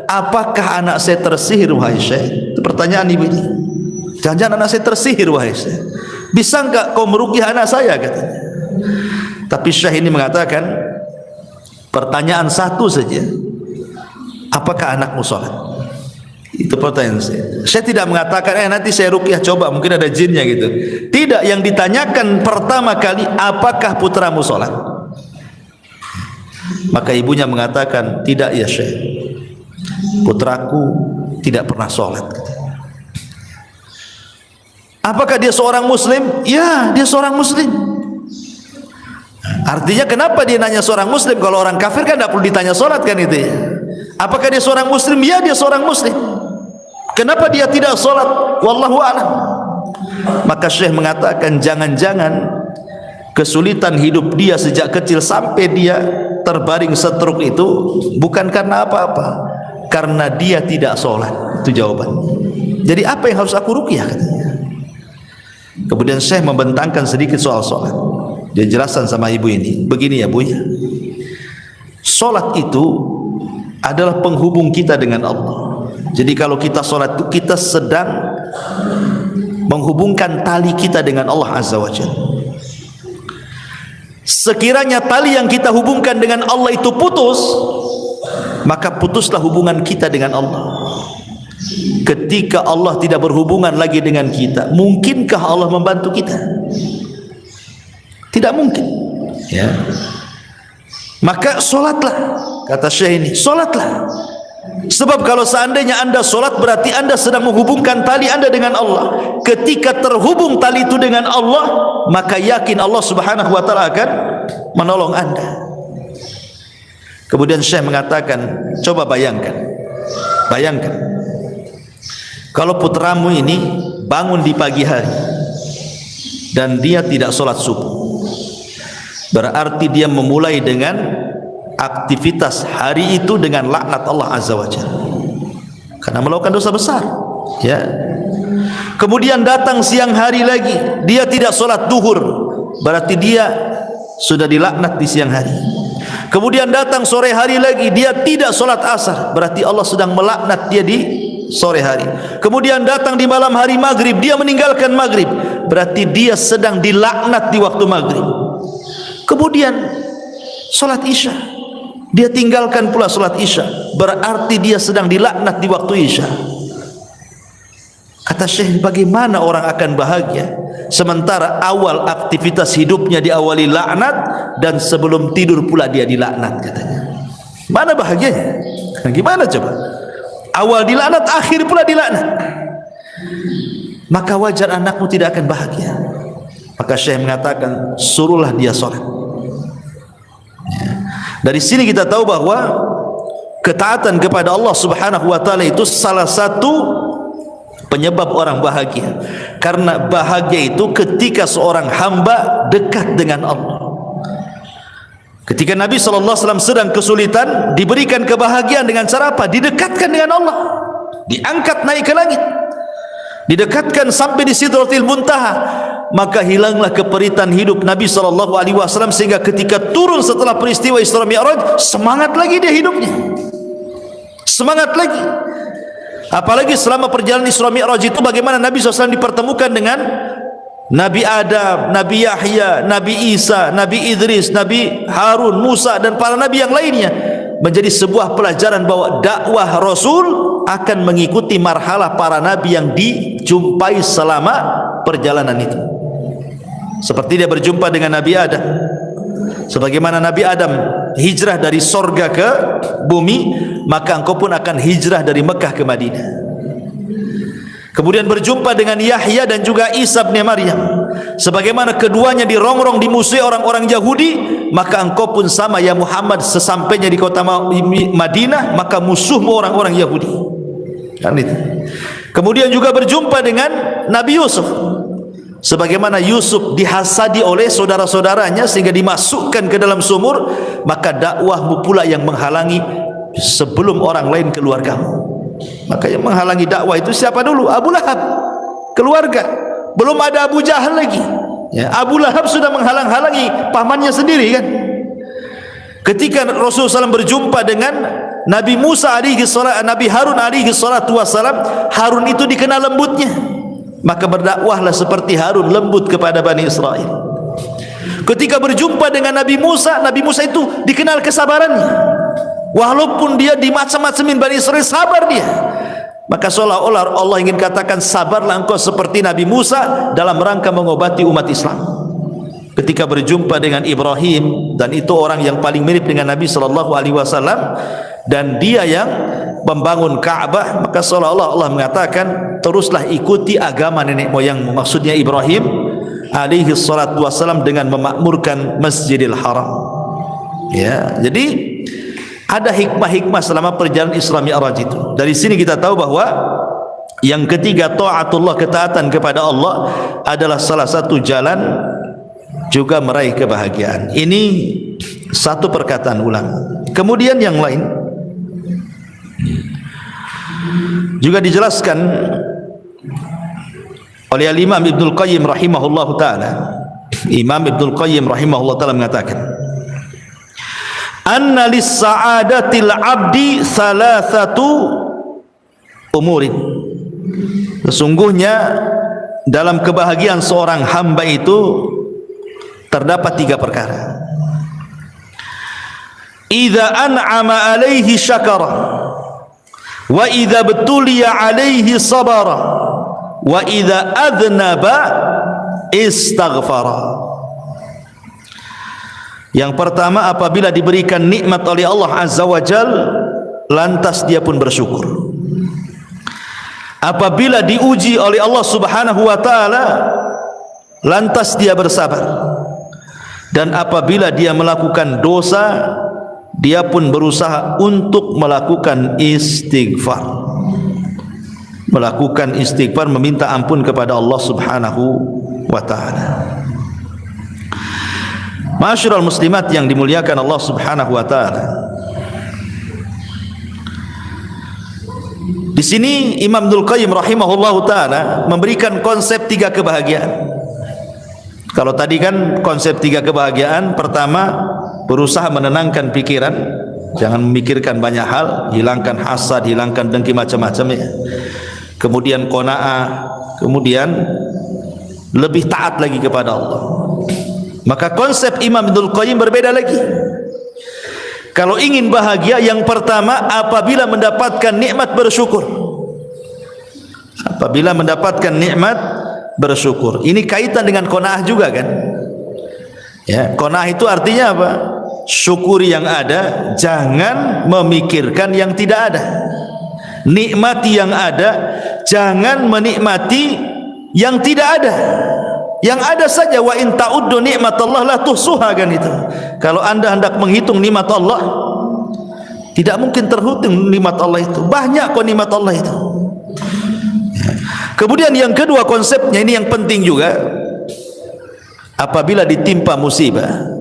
Apakah anak saya tersihir wahai syekh? Itu pertanyaan ibu ini. Jangan-jangan anak saya tersihir wahai syekh? Bisa enggak kau meruqyah anak saya katanya. Tapi syekh ini mengatakan, pertanyaan satu saja, apakah anakmu sholat? Itu pertanyaan saya. Saya tidak mengatakan nanti saya ruqyah coba mungkin ada jinnya gitu. Tidak, yang ditanyakan pertama kali, apakah putramu sholat? Maka ibunya mengatakan, tidak ya syekh, putraku tidak pernah sholat. Apakah dia seorang muslim? Ya, dia seorang muslim. Artinya kenapa dia nanya seorang muslim? Kalau orang kafir kan tidak perlu ditanya solat kan itu ya. Apakah dia seorang muslim? Ya, dia seorang muslim. Kenapa dia tidak solat? Wallahu a'lam. Maka syekh mengatakan, jangan-jangan kesulitan hidup dia sejak kecil sampai dia terbaring stroke itu bukan karena apa-apa, karena dia tidak solat. Itu jawaban. Jadi apa yang harus aku ruqyah katanya. Kemudian syekh membentangkan sedikit soal solat. Dia jelaskan sama ibu ini, begini ya bu ya, solat itu adalah penghubung kita dengan Allah. Jadi kalau kita solat itu kita sedang menghubungkan tali kita dengan Allah Azza wa Jalla. Sekiranya tali yang kita hubungkan dengan Allah itu putus, maka putuslah hubungan kita dengan Allah. Ketika Allah tidak berhubungan lagi dengan kita, mungkinkah Allah membantu kita? Tidak mungkin ya. Maka solatlah, kata syekh ini, solatlah. Sebab kalau seandainya anda solat, berarti anda sedang menghubungkan tali anda dengan Allah. Ketika terhubung tali itu dengan Allah, maka yakin Allah subhanahu wa ta'ala akan menolong anda. Kemudian syekh mengatakan, coba bayangkan kalau putramu ini bangun di pagi hari dan dia tidak solat subuh, berarti dia memulai dengan aktivitas hari itu dengan laknat Allah Azza wa Jalla karena melakukan dosa besar ya. Kemudian datang siang hari lagi, dia tidak solat duhur, berarti dia sudah dilaknat di siang hari. Kemudian datang sore hari lagi, dia tidak solat asar, berarti Allah sedang melaknat dia di sore hari. Kemudian datang di malam hari maghrib, dia meninggalkan maghrib, berarti dia sedang dilaknat di waktu maghrib. Kemudian solat isya, dia tinggalkan pula solat isya, berarti dia sedang dilaknat di waktu isya. Kata syekh, bagaimana orang akan bahagia sementara awal aktivitas hidupnya diawali laknat dan sebelum tidur pula dia dilaknat katanya. Mana bahagianya? Gimana coba? Awal dilaknat, akhir pula dilaknat. Maka wajar anakmu tidak akan bahagia. Maka syekh mengatakan, suruhlah dia sholat. Dari sini kita tahu bahwa ketaatan kepada Allah Subhanahu wa taala itu salah satu penyebab orang bahagia. Karena bahagia itu ketika seorang hamba dekat dengan Allah. Ketika Nabi SAW sedang kesulitan, diberikan kebahagiaan dengan cara apa? Didekatkan dengan Allah, diangkat naik ke langit, didekatkan sampai di Sidratil Muntaha. Maka hilanglah keperitan hidup Nabi SAW, sehingga ketika turun setelah peristiwa Isra Mi'raj, semangat lagi dia hidupnya, semangat lagi. Apalagi selama perjalanan Isra Mi'raj itu bagaimana Nabi SAW dipertemukan dengan Nabi Adam, Nabi Yahya, Nabi Isa, Nabi Idris, Nabi Harun, Musa dan para Nabi yang lainnya. Menjadi sebuah pelajaran bahwa dakwah Rasul akan mengikuti marhalah para Nabi yang dijumpai selama perjalanan itu. Seperti dia berjumpa dengan Nabi Adam, sebagaimana Nabi Adam hijrah dari sorga ke bumi, maka engkau pun akan hijrah dari Mekah ke Madinah. Kemudian berjumpa dengan Yahya dan juga Isa bin Maryam, sebagaimana keduanya dirongrong, dimusuhi orang-orang Yahudi, maka engkau pun sama ya Muhammad, sesampainya di kota Madinah maka musuhmu orang-orang Yahudi. Kan itu. Kemudian juga berjumpa dengan Nabi Yusuf, sebagaimana Yusuf dihasadi oleh saudara-saudaranya sehingga dimasukkan ke dalam sumur, maka dakwahmu pula yang menghalangi sebelum orang lain keluargamu. Maka yang menghalangi dakwah itu siapa dulu? Abu Lahab, keluarga. Belum ada Abu Jahal lagi ya. Abu Lahab sudah menghalang-halangi pamannya sendiri kan. Ketika Rasulullah SAW berjumpa dengan Nabi Musa alaihi salam, Nabi Harun alaihi salatu wassalam, Harun itu dikenal lembutnya, maka berdakwahlah seperti Harun lembut kepada Bani Israel. Ketika berjumpa dengan Nabi Musa itu dikenal kesabarannya, walaupun dia dimacam-macamin Bani Israel, sabar dia. Maka seolah-olah Allah ingin katakan, sabarlah engkau seperti Nabi Musa dalam rangka mengobati umat Islam. Ketika berjumpa dengan Ibrahim, dan itu orang yang paling mirip dengan Nabi SAW, dan dia yang membangun Ka'bah, maka seolah-olah Allah mengatakan, teruslah ikuti agama nenek moyangmu, maksudnya Ibrahim alaihi salatu wassalam, dengan memakmurkan Masjidil Haram ya. Jadi ada hikmah-hikmah selama perjalanan Isra Mi'raj itu. Dari sini kita tahu bahwa yang ketiga, taatullah, ketaatan kepada Allah adalah salah satu jalan juga meraih kebahagiaan. Ini satu perkataan ulama. Kemudian yang lain juga dijelaskan oleh Imam Ibnul Qayyim rahimahullahu ta'ala. Imam Ibnul Qayyim rahimahullahu ta'ala mengatakan, anna lis-sa'adatil abdi thalathatu umurin. Sesungguhnya dalam kebahagiaan seorang hamba itu terdapat 3 perkara. Idza an'ama alaihi syakara, wa idza betuliya alaihi sabara, wa idza adnaba istaghfara. Yang pertama, apabila diberikan nikmat oleh Allah Azza wa Jal, lantas dia pun bersyukur. Apabila diuji oleh Allah Subhanahu wa ta'ala, lantas dia bersabar. Dan apabila dia melakukan dosa, dia pun berusaha untuk melakukan istighfar. Melakukan istighfar, meminta ampun kepada Allah Subhanahu wa ta'ala. Ma'asyiral muslimat yang dimuliakan Allah Subhanahu wa ta'ala, di sini Imam Ibnul Qayyim rahimahullahu ta'ala memberikan konsep 3 kebahagiaan. Kalau tadi kan konsep 3 kebahagiaan, pertama berusaha menenangkan pikiran, jangan memikirkan banyak hal, hilangkan hasad, hilangkan dengki macam-macam ya. Kemudian qanaah, kemudian lebih taat lagi kepada Allah. Maka konsep Imam Ibnul Qayyim berbeda lagi. Kalau ingin bahagia, yang pertama apabila mendapatkan nikmat bersyukur. Apabila mendapatkan nikmat bersyukur. Ini kaitan dengan qanaah juga kan? Ya, qanaah itu artinya apa? Syukuri yang ada, jangan memikirkan yang tidak ada. Nikmati yang ada, jangan menikmati yang tidak ada. Yang ada saja. Wa in ta'uddu ni'matallah la tuhsuha, kan itu. Kalau anda hendak menghitung nikmat Allah, Tidak mungkin terhitung nikmat Allah itu. Banyak kok nikmat Allah itu. Kemudian yang kedua konsepnya ini yang penting juga. Apabila ditimpa musibah,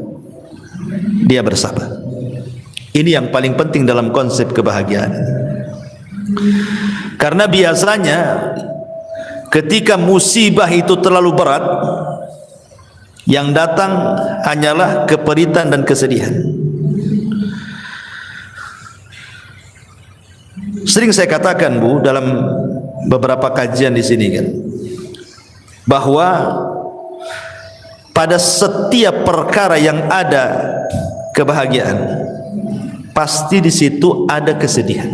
dia bersabar. Ini yang paling penting dalam konsep kebahagiaan. Karena biasanya ketika musibah itu terlalu berat, yang datang hanyalah keperitan dan kesedihan. Sering saya katakan, Bu, dalam beberapa kajian di sini kan, bahwa pada setiap perkara yang ada kebahagiaan, pasti di situ ada kesedihan.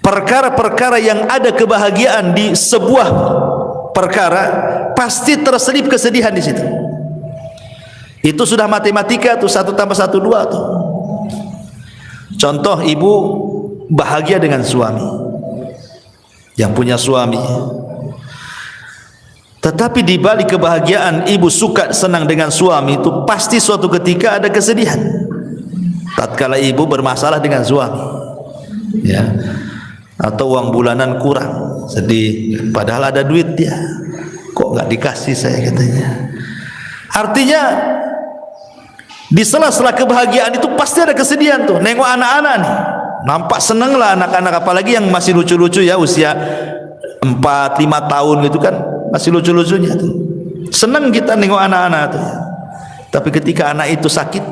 Perkara-perkara yang ada kebahagiaan di sebuah perkara, pasti terselip kesedihan di situ. Itu sudah matematika tuh, 1 tambah 1 2 tuh. Contoh, ibu bahagia dengan suami, yang punya suami, tetapi di balik kebahagiaan ibu suka senang dengan suami itu, pasti suatu ketika ada kesedihan. Tatkala ibu bermasalah dengan suami, ya, atau uang bulanan kurang, sedih, padahal ada duit dia, kok nggak dikasih saya, katanya. Artinya di sela-sela kebahagiaan itu pasti ada kesedihan tuh. Nengok anak-anak nih, nampak seneng lah anak-anak, apalagi yang masih lucu-lucu ya, usia 4-5 tahun gitu kan, masih lucu-lucunya tuh. Seneng kita nengok anak-anak tuh ya. Tapi ketika anak itu sakit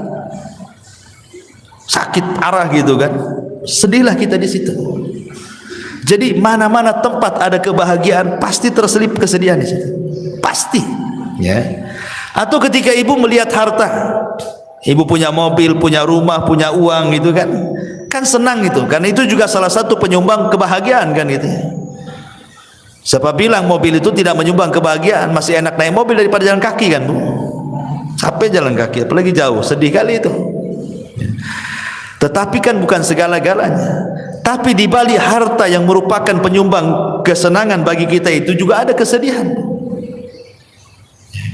arah gitu kan, sedihlah kita di situ. Jadi mana-mana tempat ada kebahagiaan, pasti terselip kesedihan di situ. Pasti, ya. Atau ketika ibu melihat harta, ibu punya mobil, punya rumah, punya uang gitu kan, kan senang itu, karena itu juga salah satu penyumbang kebahagiaan kan gitu ya. Siapa bilang mobil itu tidak menyumbang kebahagiaan? Masih enak naik mobil daripada jalan kaki kan, Bu? Capek jalan kaki, apalagi jauh, sedih kali itu. Tetapi kan bukan segala-galanya. Tapi di balik harta yang merupakan penyumbang kesenangan bagi kita itu juga ada kesedihan.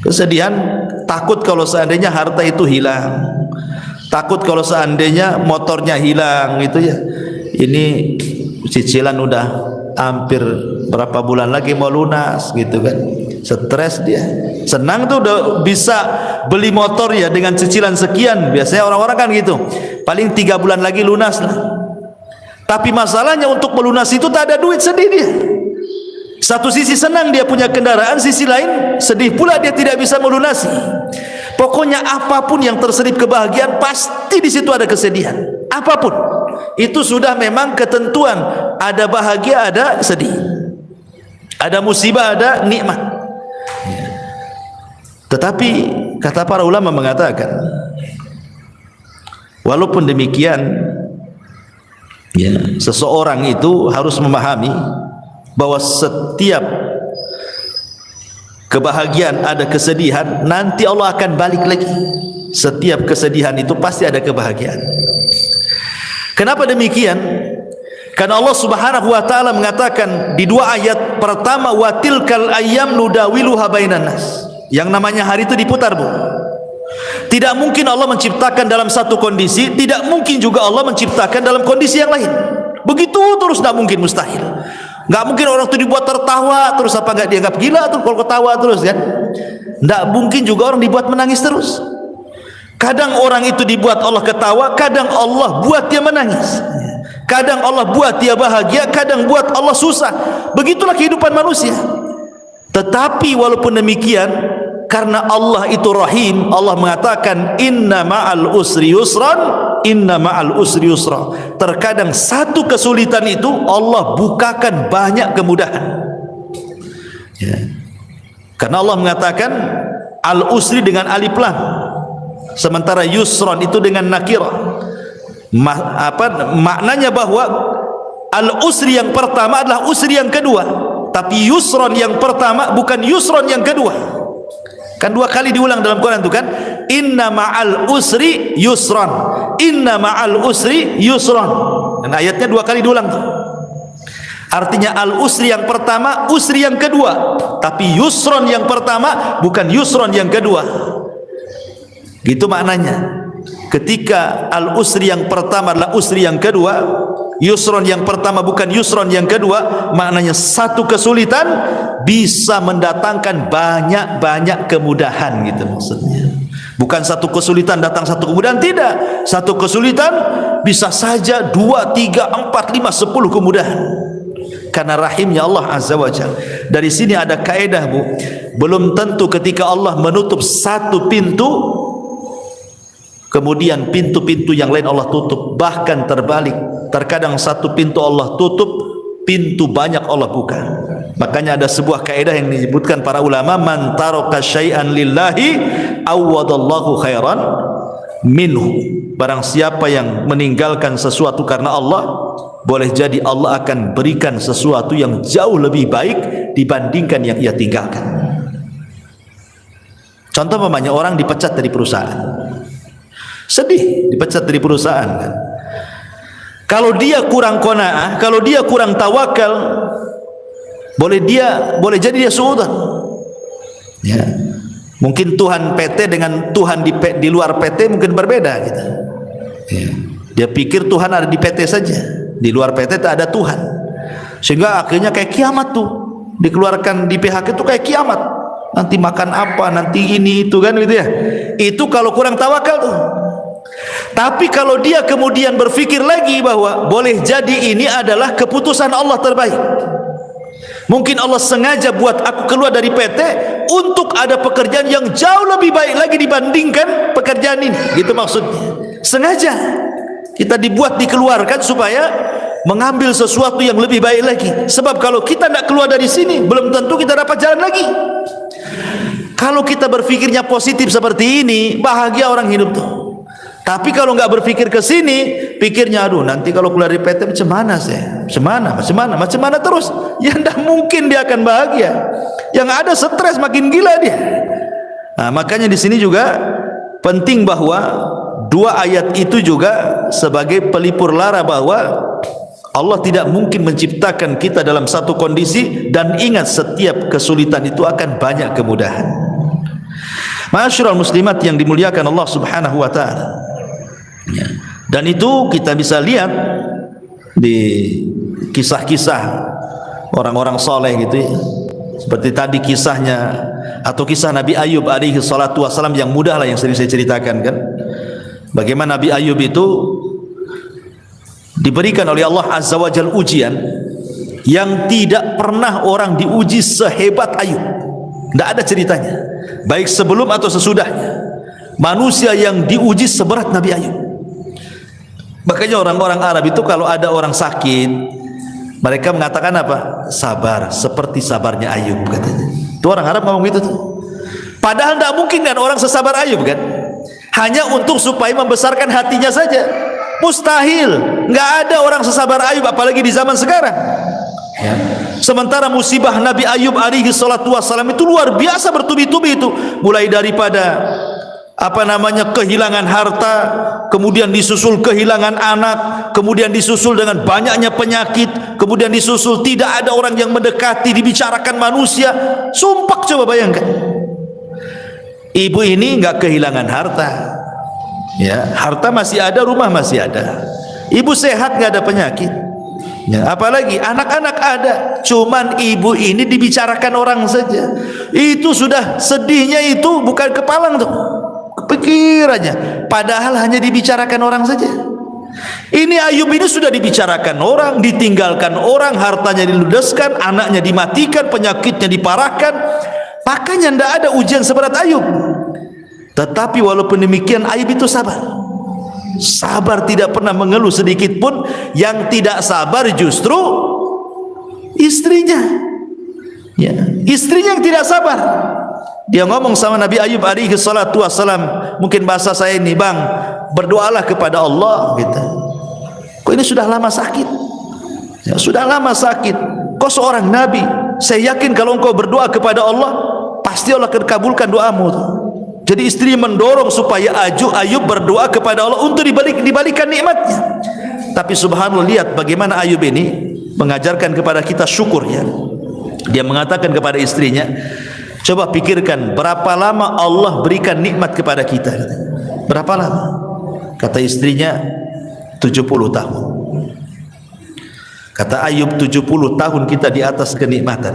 Kesedihan, takut kalau seandainya harta itu hilang, takut kalau seandainya motornya hilang gitu ya. Ini cicilan udah hampir berapa bulan lagi mau lunas gitu kan, stres dia. Senang tuh udah bisa beli motor ya dengan cicilan sekian, biasanya orang-orang kan gitu, paling 3 bulan lagi lunas lah. Tapi masalahnya untuk melunasi itu tak ada duit, sedih dia. Satu sisi senang dia punya kendaraan, sisi lain sedih pula dia tidak bisa melunasi. Pokoknya apapun yang terselip kebahagiaan, pasti di situ ada kesedihan. Apapun itu sudah memang ketentuan, ada bahagia, ada sedih, ada musibah, ada nikmat. Tetapi kata para ulama mengatakan, walaupun demikian, ya, seseorang itu harus memahami bahwa setiap kebahagiaan ada kesedihan, nanti Allah akan balik lagi. Setiap kesedihan itu pasti ada kebahagiaan. Kenapa demikian? Karena Allah Subhanahu wa taala mengatakan di 2 ayat pertama, wa tilkal ayyam nudawiluha bainan nas. Yang namanya hari itu diputar, Bu. Tidak mungkin Allah menciptakan dalam satu kondisi, tidak mungkin juga Allah menciptakan dalam kondisi yang lain. Begitu terus, tidak mungkin, mustahil. Nggak mungkin orang itu dibuat tertawa terus, apa nggak dianggap gila tuh kalau ketawa terus kan? Nggak mungkin juga orang dibuat menangis terus. Kadang orang itu dibuat Allah ketawa, kadang Allah buat dia menangis. Kadang Allah buat dia bahagia, kadang buat Allah susah. Begitulah kehidupan manusia. Tetapi walaupun demikian, karena Allah itu Rahim, Allah mengatakan inna ma'al usri yusran, inna ma'al usri yusra. Terkadang satu kesulitan itu Allah bukakan banyak kemudahan, ya. Karena Allah mengatakan al-usri dengan alif lam, sementara yusran itu dengan nakirah. Maknanya bahwa al-usri yang pertama adalah usri yang kedua, tapi yusran yang pertama bukan yusran yang kedua. Kan 2 kali diulang dalam Quran itu kan, inna ma'al usri yusran, inna ma'al usri yusran. Dan ayatnya 2 kali diulang tuh. Artinya al-usri yang pertama, usri yang kedua, tapi yusran yang pertama bukan yusran yang kedua. Gitu maknanya. ketika al-usri yang pertama adalah usri yang kedua, yusron yang pertama bukan yusron yang kedua, maknanya satu kesulitan bisa mendatangkan banyak-banyak kemudahan gitu maksudnya. Bukan satu kesulitan datang satu kemudahan, tidak. Satu kesulitan bisa saja 2, 3, 4, 5, 10 kemudahan. Karena rahimnya Allah Azza wa Jalla. Dari sini ada kaedah, Bu. Belum tentu ketika Allah menutup satu pintu, kemudian pintu-pintu yang lain Allah tutup. Bahkan terbalik. Terkadang satu pintu Allah tutup, pintu banyak Allah buka. Makanya ada sebuah kaedah yang disebutkan para ulama, man taraka syai'an lillahi awwadallahu khairan minhu. Barang siapa yang meninggalkan sesuatu karena Allah, boleh jadi Allah akan berikan sesuatu yang jauh lebih baik dibandingkan yang ia tinggalkan. Contoh umpamanya orang dipecat dari perusahaan, sedih dipecat dari perusahaan kan. Kalau dia kurang qanaah, kalau dia kurang tawakal, boleh jadi dia suudzon. Ya. Mungkin Tuhan PT dengan Tuhan di luar PT mungkin berbeda gitu. Ya. Dia pikir Tuhan ada di PT saja, di luar PT tak ada Tuhan. Sehingga akhirnya kayak kiamat tuh. Dikeluarkan di PHK itu kayak kiamat. Nanti makan apa, nanti ini itu kan gitu ya. Itu kalau kurang tawakal tuh. Tapi kalau dia kemudian berpikir lagi bahwa boleh jadi ini adalah keputusan Allah terbaik. Mungkin Allah sengaja buat aku keluar dari PT untuk ada pekerjaan yang jauh lebih baik lagi dibandingkan pekerjaan ini. Gitu maksudnya. Sengaja kita dibuat dikeluarkan supaya mengambil sesuatu yang lebih baik lagi. Sebab kalau kita tidak keluar dari sini, belum tentu kita dapat jalan lagi. Kalau kita berpikirnya positif seperti ini, bahagia orang hidup tuh. Tapi kalau nggak berpikir ke sini, pikirnya aduh nanti kalau keluar dari PT macam mana saya? Macam mana terus? Ya tidak mungkin dia akan bahagia. Yang ada stres makin gila dia. Nah, makanya di sini juga penting bahwa dua ayat itu juga sebagai pelipur lara bahwa Allah tidak mungkin menciptakan kita dalam satu kondisi, dan ingat setiap kesulitan itu akan banyak kemudahan. Ma'asyiral muslimat yang dimuliakan Allah Subhanahu wa taala. Ya. Dan itu kita bisa lihat di kisah-kisah orang-orang soleh gitu ya. Seperti tadi kisahnya atau kisah Nabi Ayub alaihi salatu wasalam yang mudah lah yang sering saya ceritakan kan. Bagaimana Nabi Ayub itu diberikan oleh Allah Azza wa Jalla ujian yang tidak pernah orang diuji sehebat Ayub. Tidak ada ceritanya, baik sebelum atau sesudahnya. Manusia yang diuji seberat Nabi Ayub. Makanya orang-orang Arab itu kalau ada orang sakit, mereka mengatakan apa? Sabar, seperti sabarnya Ayub katanya. Itu orang Arab ngomong gitu tuh. Padahal tidak mungkin kan orang sesabar Ayub kan? Hanya untuk supaya membesarkan hatinya saja. Mustahil. Nggak ada orang sesabar Ayub, apalagi di zaman sekarang. Ya. Sementara musibah Nabi Ayub alaihi salatu wassalam itu luar biasa bertubi-tubi itu. Mulai daripada kehilangan harta, kemudian disusul kehilangan anak, kemudian disusul dengan banyaknya penyakit, kemudian disusul tidak ada orang yang mendekati, dibicarakan manusia. Sumpah, coba bayangkan. Ibu ini enggak kehilangan harta. Ya, harta masih ada, rumah masih ada. Ibu sehat, enggak ada penyakit. Ya, apalagi anak-anak ada, cuman ibu ini dibicarakan orang saja. Itu sudah sedihnya itu bukan kepalang tuh. Pikirannya, padahal hanya dibicarakan orang saja. Ini Ayub ini sudah dibicarakan orang, ditinggalkan orang, hartanya diludeskan, anaknya dimatikan, penyakitnya diparahkan. Makanya tidak ada ujian seberat Ayub. Tetapi walaupun demikian Ayub itu sabar. Sabar, tidak pernah mengeluh sedikit pun. Yang tidak sabar justru istrinya. Ya, istrinya yang tidak sabar. Dia ngomong sama Nabi Ayub alaihi salatu wassalam, mungkin bahasa saya ini, bang, berdoalah kepada Allah gitu. Kok ini sudah lama sakit? Ya, sudah lama sakit. Kau seorang nabi, saya yakin kalau engkau berdoa kepada Allah, pasti Allah akan kabulkan doamu. Jadi istri mendorong supaya Ayub berdoa kepada Allah untuk dibalikan nikmatnya. Tapi subhanallah, lihat bagaimana Ayub ini mengajarkan kepada kita syukur ya. Dia mengatakan kepada istrinya, coba pikirkan berapa lama Allah berikan nikmat kepada kita. Berapa lama? Kata istrinya 70 tahun. Kata Ayub, 70 tahun kita di atas kenikmatan.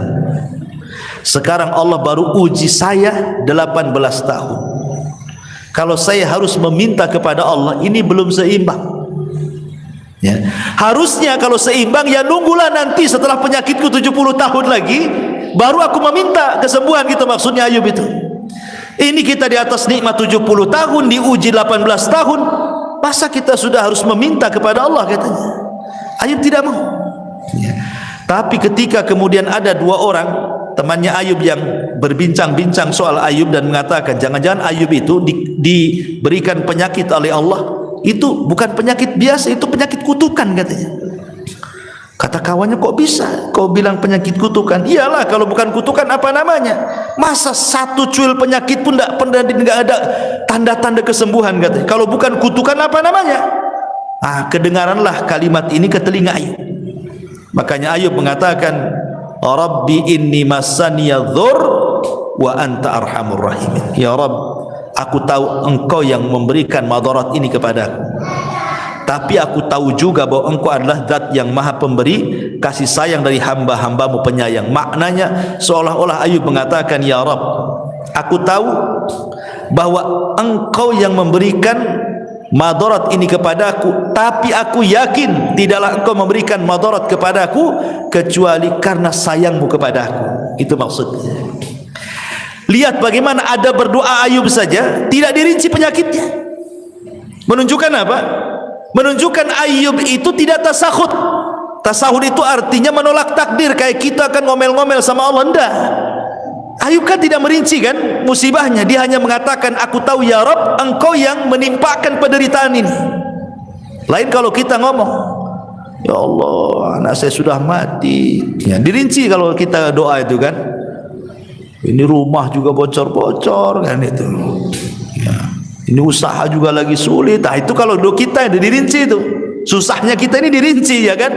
Sekarang Allah baru uji saya 18 tahun. Kalau saya harus meminta kepada Allah, ini belum seimbang. Ya. Harusnya kalau seimbang, ya nunggulah nanti setelah penyakitku 70 tahun lagi, baru aku meminta kesembuhan, gitu maksudnya Ayub itu. Ini kita di atas nikmat 70 tahun, diuji 18 tahun, masa kita sudah harus meminta kepada Allah, katanya. Ayub tidak mau. Ya. Tapi ketika kemudian ada dua orang temannya Ayub yang berbincang-bincang soal Ayub dan mengatakan jangan-jangan Ayub itu diberikan penyakit oleh Allah, itu bukan penyakit biasa, itu penyakit kutukan, katanya. Kata kawannya, kok bisa kau bilang penyakit kutukan? Iyalah, kalau bukan kutukan apa namanya? Masa satu cuil penyakit pun tidak ada tanda-tanda kesembuhan, katanya. Kalau bukan kutukan apa namanya? Kedengaranlah kalimat ini ke telinga Ayub. Makanya Ayub mengatakan, Rabbi inni massaniya dhur wa anta arhamur rahimin. Ya Rabb, aku tahu engkau yang memberikan madarat ini kepadaku, tapi aku tahu juga bahwa engkau adalah zat yang maha pemberi kasih sayang dari hamba-hambamu penyayang. Maknanya seolah-olah Ayub mengatakan, ya Rabb, aku tahu bahwa engkau yang memberikan madarat ini kepadaku, tapi aku yakin tidaklah engkau memberikan madarat kepadaku kecuali karena sayangmu kepadaku. Itu maksudnya. Lihat bagaimana ada berdoa Ayub saja tidak dirinci penyakitnya. Menunjukkan apa? Menunjukkan Ayub itu tidak tasahud. Tasahud itu artinya menolak takdir, kayak kita kan ngomel-ngomel sama Allah. Enggak. Ayub kan tidak merinci kan musibahnya, dia hanya mengatakan, aku tahu ya Rabb, engkau yang menimpakan penderitaan ini. Lain kalau kita ngomong, ya Allah, anak saya sudah mati, ya, dirinci kalau kita doa itu kan. Ini rumah juga bocor-bocor kan itu, ya. Ini usaha juga lagi sulit. Itu kalau doa kita yang dirinci itu, susahnya kita ini dirinci, ya kan.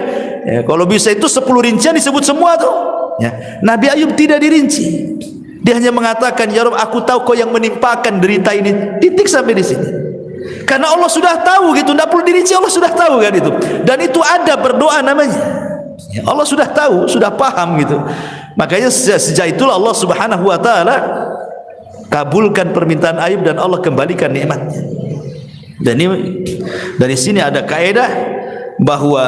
Ya, kalau bisa itu 10 rincian disebut semua tuh. Ya. Nabi Ayub tidak dirinci. Dia hanya mengatakan, ya Rabb, aku tahu kau yang menimpakan derita ini. Titik sampai di sini. Karena Allah sudah tahu gitu, tidak perlu dirinci, Allah sudah tahu kan itu. Dan itu ada berdoa namanya. Ya, Allah sudah tahu, sudah paham gitu. Makanya sejak itulah Allah Subhanahu wa taala kabulkan permintaan Ayub dan Allah kembalikan nikmatnya. Dan ini dari sini ada kaidah bahwa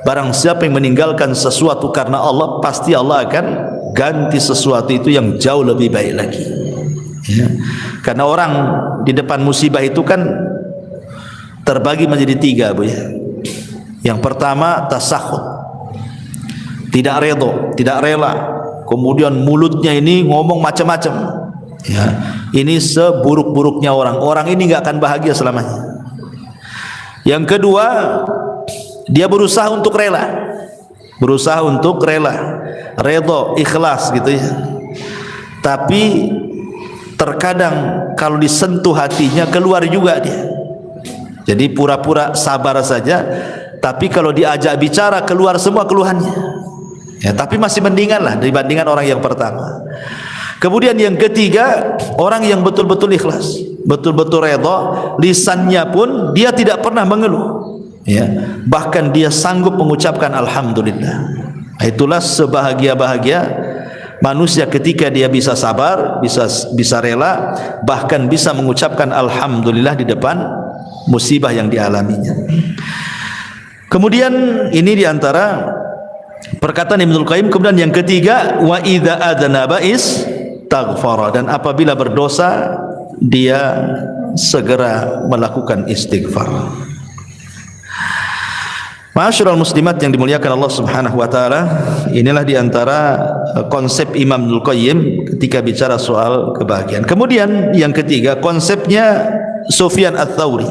barang siapa yang meninggalkan sesuatu karena Allah, pasti Allah akan ganti sesuatu itu yang jauh lebih baik lagi, ya. Karena orang di depan musibah itu kan terbagi menjadi 3, Bu, ya. Yang pertama tasahud, tidak redha, tidak rela, kemudian mulutnya ini ngomong macam-macam, ya. Ini seburuk-buruknya orang ini nggak akan bahagia selamanya. Yang kedua, dia berusaha untuk rela, redha, ikhlas gitu ya. Tapi terkadang kalau disentuh hatinya keluar juga dia. Jadi pura-pura sabar saja, tapi kalau diajak bicara keluar semua keluhannya. Ya, tapi masih mendingan lah dibandingkan orang yang pertama. Kemudian yang ketiga, orang yang betul-betul ikhlas, betul-betul redha, lisannya pun dia tidak pernah mengeluh. Ya, bahkan dia sanggup mengucapkan alhamdulillah. Itulah sebahagia-bahagia manusia ketika dia bisa sabar, bisa rela, bahkan bisa mengucapkan alhamdulillah di depan musibah yang dialaminya. Kemudian ini diantara perkataan Ibnul Qayyim. Kemudian yang ketiga, wa idza adnaba istaghfara, dan apabila berdosa dia segera melakukan istighfar. Ma'asyiral muslimat yang dimuliakan Allah Subhanahu wa taala, inilah diantara konsep Imam Ibnul Qayyim ketika bicara soal kebahagiaan. Kemudian yang ketiga, konsepnya Sufyan Ats-Tsauri.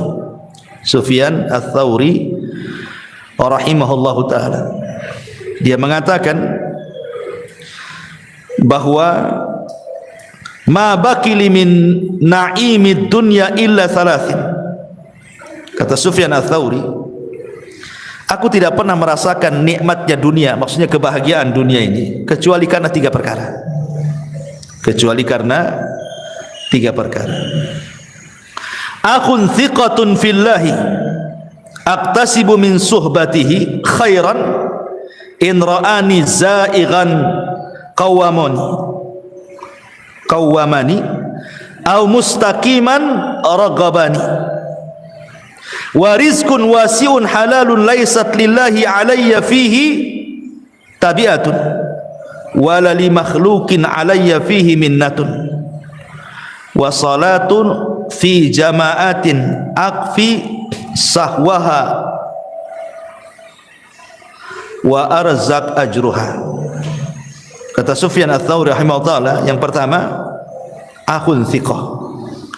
Sufyan Ats-Tsauri rahimahullahu taala, dia mengatakan bahwa ma baqili min na'imid dunya illa thalathin. Kata Sufyan Ats-Tsauri, aku tidak pernah merasakan nikmatnya dunia, maksudnya kebahagiaan dunia ini, kecuali karena 3 perkara. akhun thiqatun fillahi aqtasibu min suhbatihi khairan in ra'ani za'ighan qawwamani aw mustaqiman ragabani wa rizqun wasi'un halalun laysat lillahi alayya fihi tabi'atun wala li makhluqin alayya fihi minnatun wa salatun fi jama'atin akfi sahwaha wa arzaq ajruha. Kata Sufyan Ats-Tsauri rahimahullah, yang pertama akhun thiqah.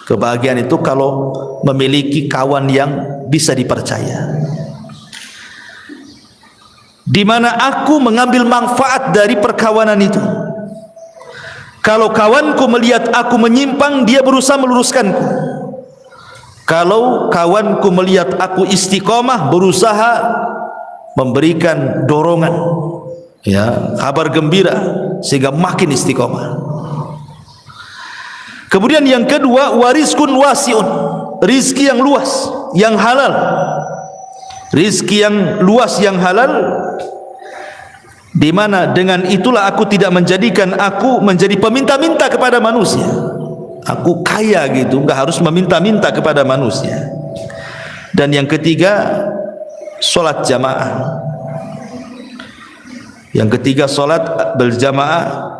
Kebahagiaan itu kalau memiliki kawan yang bisa dipercaya, di mana aku mengambil manfaat dari perkawanan itu. Kalau kawanku melihat aku menyimpang, dia berusaha meluruskanku. Kalau kawanku melihat aku istiqomah, berusaha memberikan dorongan, ya, kabar gembira sehingga makin istiqomah. Kemudian yang kedua, warizkun wasi'un, rizki yang luas, yang halal. Rizki yang luas, yang halal, di mana dengan itulah aku tidak menjadikan aku menjadi peminta-minta kepada manusia. Aku kaya gitu, enggak harus meminta-minta kepada manusia. Dan yang ketiga, solat jamaah. Yang ketiga, solat berjamaah.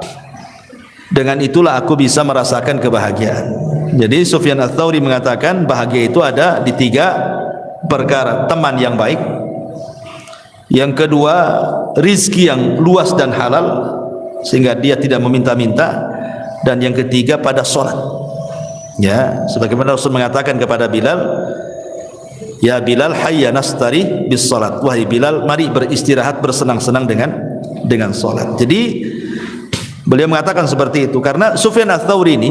Dengan itulah aku bisa merasakan kebahagiaan. Jadi Sufyan Ats-Tsauri mengatakan bahagia itu ada di tiga perkara: teman yang baik, yang kedua rizki yang luas dan halal sehingga dia tidak meminta-minta, dan yang ketiga pada solat. Ya, sebagaimana Rasul mengatakan kepada Bilal, ya Bilal, hayya nastari bis salat. Wahai Bilal, mari beristirahat, bersenang-senang dengan solat. Jadi beliau mengatakan seperti itu karena Sufyan Ats-Tsauri ini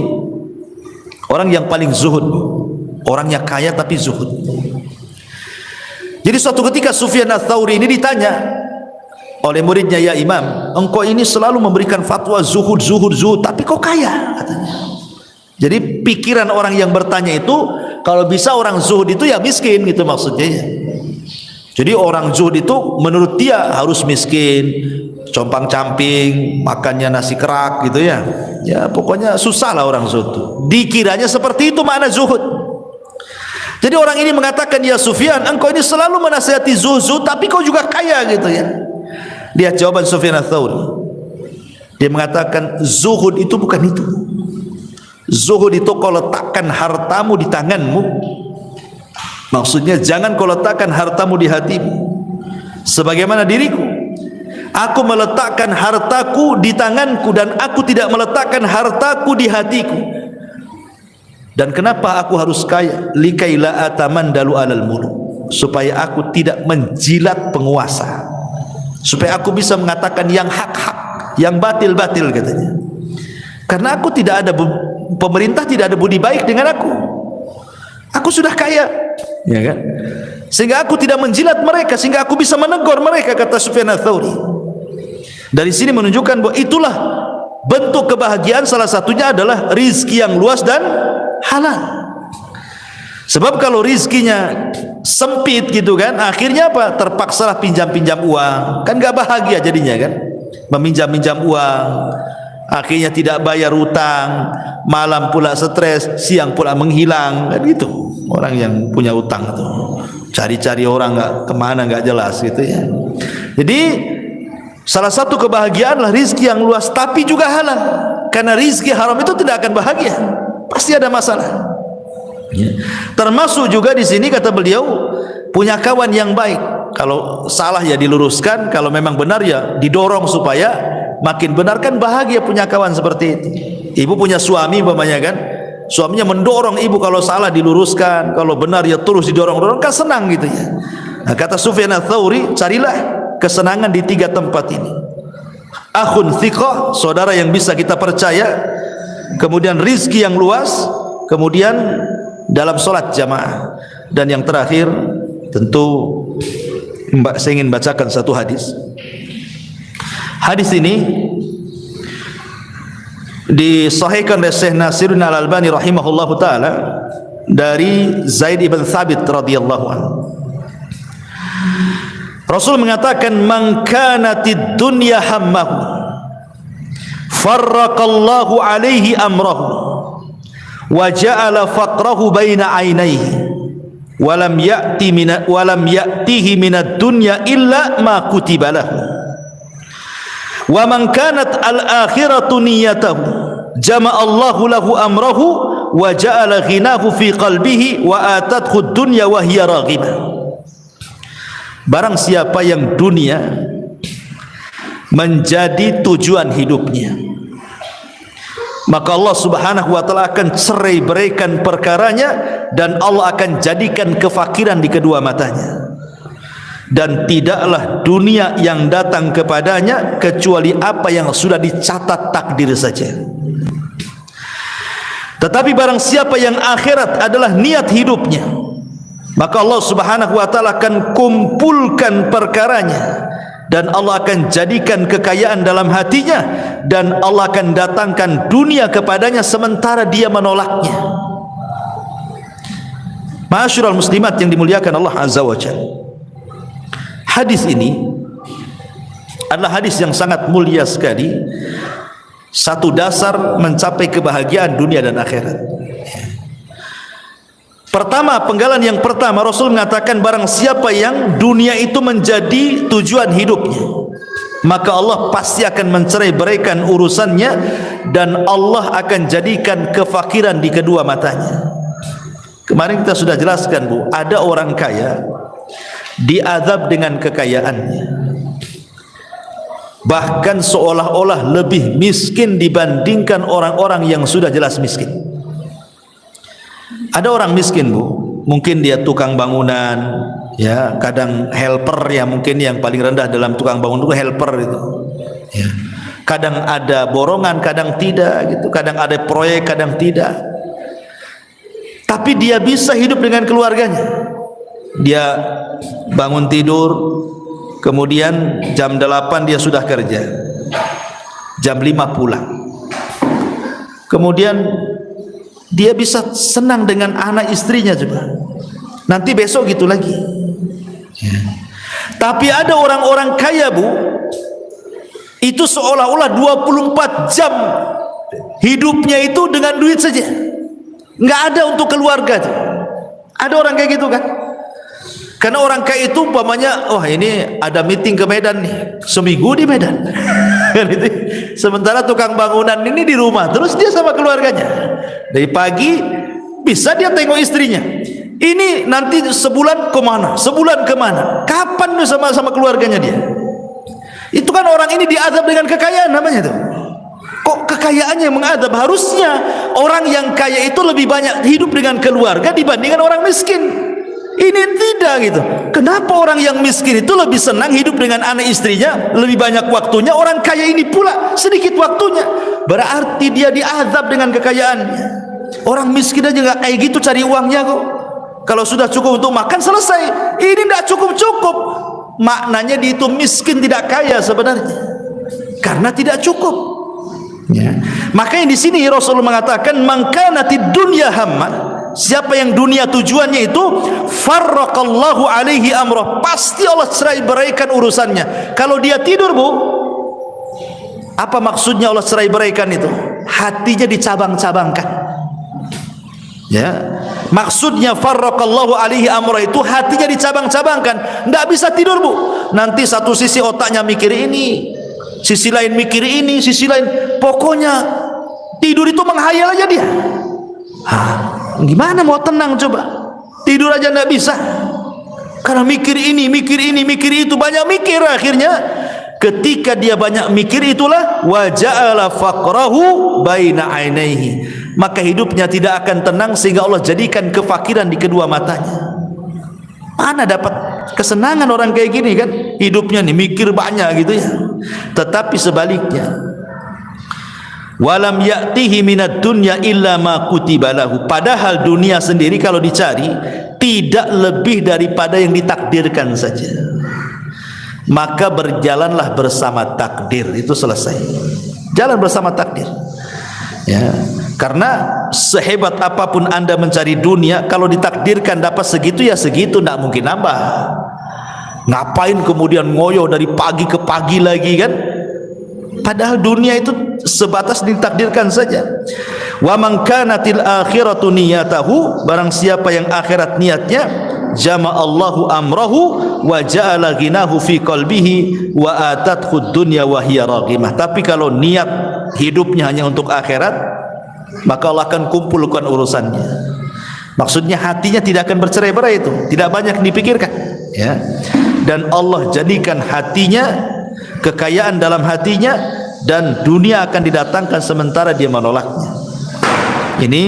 orang yang paling zuhud, orangnya kaya tapi zuhud. Jadi suatu ketika Sufyan Ats-Tsauri ini ditanya oleh muridnya, ya Imam, engkau ini selalu memberikan fatwa zuhud, tapi kok kaya? Katanya. Jadi pikiran orang yang bertanya itu, kalau bisa orang zuhud itu ya miskin gitu maksudnya ya. Jadi orang zuhud itu menurut dia harus miskin, compang-camping, makannya nasi kerak gitu ya. Ya pokoknya susah lah orang zuhud. Dikiranya seperti itu makna zuhud. Jadi orang ini mengatakan, ya Sufyan, engkau ini selalu menasihati zuhud, tapi kau juga kaya gitu ya. Lihat jawaban Sufyan Ats-Tsauri. Dia mengatakan zuhud itu bukan itu. Zuhud itu kau letakkan hartamu di tanganmu. Maksudnya jangan kau letakkan hartamu di hatimu. Sebagaimana diriku, aku meletakkan hartaku di tanganku dan aku tidak meletakkan hartaku di hatiku. Dan kenapa aku harus kaya? Likaila atamandalu alal muluk, supaya aku tidak menjilat penguasa, supaya aku bisa mengatakan yang hak-hak, yang batil-batil katanya. Karena aku tidak ada, pemerintah tidak ada budi baik dengan aku. Aku sudah kaya, ya kan? Sehingga aku tidak menjilat mereka, sehingga aku bisa menegur mereka, kata Sufyan Ats-Tsauri. Dari sini menunjukkan bahwa itulah bentuk kebahagiaan, salah satunya adalah rizki yang luas dan halal. Sebab kalau rizkinya sempit gitu kan, akhirnya apa? Terpaksalah pinjam-pinjam uang, kan gak bahagia jadinya kan? Meminjam-minjam uang, akhirnya tidak bayar utang, malam pula stres, siang pula menghilang, kan gitu. Orang yang punya utang itu cari-cari orang nggak kemana, nggak jelas gitu ya. Jadi salah satu kebahagiaan adalah rizki yang luas tapi juga halal. Karena rizki haram itu tidak akan bahagia, pasti ada masalah. Ya. Termasuk juga di sini kata beliau, punya kawan yang baik. Kalau salah ya diluruskan, kalau memang benar ya didorong supaya makin benar, kan bahagia punya kawan seperti itu. Ibu punya suami umpamanya kan, suaminya mendorong ibu, kalau salah diluruskan, kalau benar ya terus didorong-dorong, kan senang gitu ya. Nah, kata Sufyan Ats-Tsauri, carilah kesenangan di tiga tempat ini: akhun thiqah, saudara yang bisa kita percaya, kemudian rizki yang luas, kemudian dalam solat jamaah, dan yang terakhir tentu saya ingin bacakan satu hadis. Hadis ini disahihkan oleh Syekh Nasiruddin Al-Albani rahimahullahu taala dari Zaid ibn Thabit radhiyallahu anhu. Rasul mengatakan, man kanatid dunya hammahu farraqallahu alaihi amrahu wa ja'ala faqrahu baina ainaihi wa lam ya'tihi minad dunya illa ma kutiba lahu wa man kanat al-akhiratu niyyatahu jama'allahu lahu amrahu wa ja'ala ghinahu fi qalbihi wa atathu ad-dunya wa hiya raghibah. Barang siapa yang dunia menjadi tujuan hidupnya, maka Allah subhanahu wa ta'ala akan cerai beraikan perkaranya, dan Allah akan jadikan kefakiran di kedua matanya, dan tidaklah dunia yang datang kepadanya kecuali apa yang sudah dicatat takdir saja. Tetapi barang siapa yang akhirat adalah niat hidupnya, maka Allah subhanahu wa ta'ala akan kumpulkan perkaranya, dan Allah akan jadikan kekayaan dalam hatinya, dan Allah akan datangkan dunia kepadanya sementara dia menolaknya. Ma'asyiral muslimat yang dimuliakan Allah azza wa jalla, hadis ini adalah hadis yang sangat mulia sekali, satu dasar mencapai kebahagiaan dunia dan akhirat. Pertama, penggalan yang pertama, Rasul mengatakan barang siapa yang dunia itu menjadi tujuan hidupnya, maka Allah pasti akan mencerai beraikan urusannya, dan Allah akan jadikan kefakiran di kedua matanya. Kemarin kita sudah jelaskan, Bu, ada orang kaya diazab dengan kekayaannya, bahkan seolah-olah lebih miskin dibandingkan orang-orang yang sudah jelas miskin. Ada orang miskin, Bu, mungkin dia tukang bangunan, ya, kadang helper, ya, mungkin yang paling rendah dalam tukang bangunan itu helper itu, ya. Kadang ada borongan, kadang tidak, gitu. Kadang ada proyek, kadang tidak. Tapi dia bisa hidup dengan keluarganya. Dia bangun tidur, kemudian jam 8 dia sudah kerja, jam 5 pulang. Kemudian dia bisa senang dengan anak istrinya juga. Nanti besok gitu lagi. Ya. Tapi ada orang-orang kaya, Bu, itu seolah-olah 24 jam hidupnya itu dengan duit saja, nggak ada untuk keluarga tuh. Ada orang kayak gitu kan? Karena orang kaya itu umpamanya, oh ini ada meeting ke Medan nih, seminggu di Medan. Sementara tukang bangunan ini di rumah terus dia sama keluarganya. Dari pagi bisa dia tengok istrinya. Ini nanti sebulan kemana? Sebulan kemana? Kapan tuh sama keluarganya dia? Itu kan orang ini diazab dengan kekayaan namanya tuh. Kok kekayaannya yang mengadab? Harusnya orang yang kaya itu lebih banyak hidup dengan keluarga dibandingkan orang miskin. Ini tidak gitu. Kenapa orang yang miskin itu lebih senang hidup dengan anak istrinya, lebih banyak waktunya? Orang kaya ini pula sedikit waktunya. Berarti dia diazab dengan kekayaannya. Orang miskin aja nggak kayak gitu cari uangnya kok. Kalau sudah cukup untuk makan selesai. Ini tidak cukup-cukup. Maknanya dia itu miskin, tidak kaya sebenarnya, karena tidak cukup. Ya. Makanya di sini Rasulullah mengatakan, man kanatid dunya hamma, siapa yang dunia tujuannya itu, farraqallahu alaihi amrah, pasti Allah cerai beraikan urusannya. Kalau dia tidur, Bu, apa maksudnya Allah cerai beraikan itu? Hatinya dicabang-cabangkan. Ya, maksudnya farraqallahu alaihi amrah itu hatinya dicabang-cabangkan, tidak bisa tidur, Bu. Nanti satu sisi otaknya mikir ini, sisi lain mikir ini, sisi lain, pokoknya tidur itu menghayal aja dia. Gimana mau tenang coba? Tidur aja tidak bisa, karena mikir ini, mikir ini, mikir itu, banyak mikir. Akhirnya ketika dia banyak mikir itulah wa ja'ala faqrahu baina ainaihi, maka hidupnya tidak akan tenang sehingga Allah jadikan kefakiran di kedua matanya. Mana dapat kesenangan orang kayak gini kan? Hidupnya nih mikir banyak gitu ya. Tetapi sebaliknya, walam ya'tihi minad dunya illa ma kutiba lahu, padahal dunia sendiri kalau dicari tidak lebih daripada yang ditakdirkan saja. Maka berjalanlah bersama takdir, itu selesai. Jalan bersama takdir. Ya. Karena sehebat apapun Anda mencari dunia, kalau ditakdirkan dapat segitu ya segitu, tidak mungkin nambah. Ngapain kemudian ngoyo dari pagi ke pagi lagi kan? Padahal dunia itu sebatas ditakdirkan saja. Wa man kanatil akhiratu niyatahu, barang siapa yang akhirat niatnya, jama'allahu amrahu wa ja'ala ghinahu fi qalbihi wa atathu dunya wa hiya raghimah. Tapi kalau niat hidupnya hanya untuk akhirat, maka Allah akan kumpulkan urusannya. Maksudnya hatinya tidak akan bercerai-berai, itu tidak banyak dipikirkan, ya. Dan Allah jadikan hatinya, kekayaan dalam hatinya, dan dunia akan didatangkan sementara dia menolaknya. Ini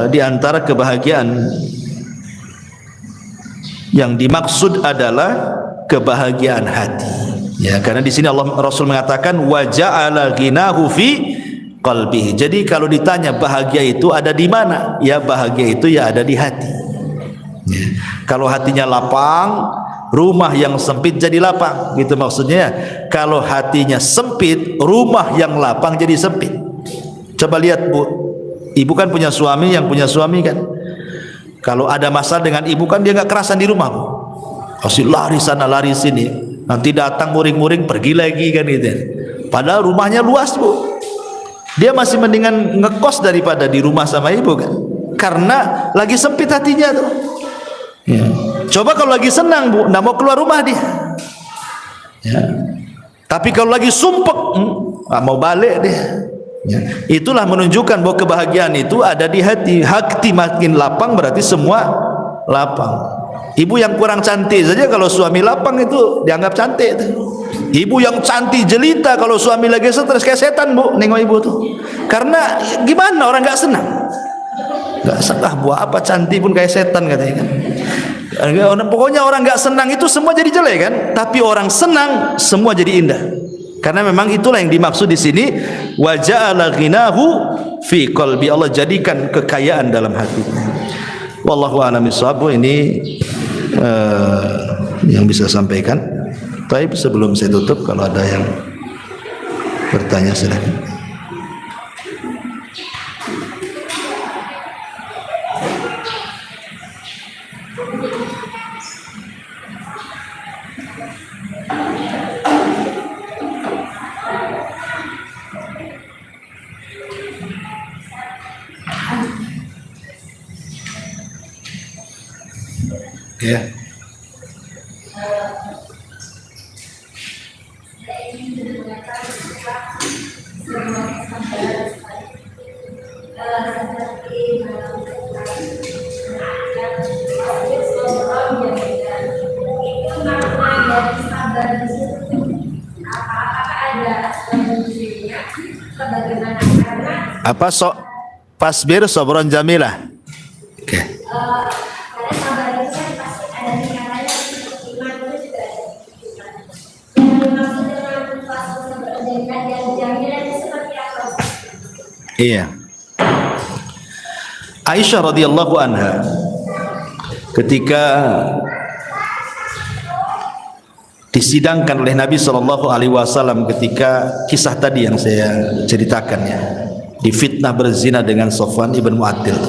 diantara kebahagiaan yang dimaksud adalah kebahagiaan hati, ya. Karena di sini Allah Rasul mengatakan wa ja'ala ghinahu fi qalbihi. Jadi kalau ditanya bahagia itu ada di mana? Ya bahagia itu ya ada di hati, ya. Kalau hatinya lapang, rumah yang sempit jadi lapang, gitu maksudnya. Kalau hatinya sempit, rumah yang lapang jadi sempit. Coba lihat Bu, ibu kan punya suami, yang punya suami kan, kalau ada masalah dengan ibu kan dia nggak kerasan di rumah Bu, pasti lari sana lari sini, nanti datang muring-muring pergi lagi kan gitu. Padahal rumahnya luas Bu, dia masih mendingan ngekos daripada di rumah sama ibu kan, karena lagi sempit hatinya tuh, ya. Coba kalau lagi senang Bu, nggak mau keluar rumah dia, ya. Tapi kalau lagi sumpek, nggak mau balik dia, ya. Itulah menunjukkan bahwa kebahagiaan itu ada di hati. Hati makin lapang berarti semua lapang. Ibu yang kurang cantik saja kalau suami lapang itu dianggap cantik tuh. Ibu yang cantik jelita kalau suami lagi stres kayak setan Bu, nengok ibu tuh. Karena gimana, orang nggak senang, nggak senang. Buat apa cantik pun kayak setan katanya kan. Pokoknya orang nggak senang itu semua jadi jelek kan, tapi orang senang semua jadi indah. Karena memang itulah yang dimaksud di sini, wa ja'ala ghinahu fi qalbi. Allah jadikan kekayaan dalam hatinya. Wallahu a'lam bishawab. Ini yang bisa sampaikan. Baik, sebelum saya tutup, kalau ada yang bertanya silakan. Ya. Apa sok pasbir sabron jamilah. Oke. Okay. Iya. Aisyah radhiyallahu anha ketika disidangkan oleh Nabi SAW, ketika kisah tadi yang saya ceritakan ya, difitnah berzina dengan Safwan ibn Mu'attil.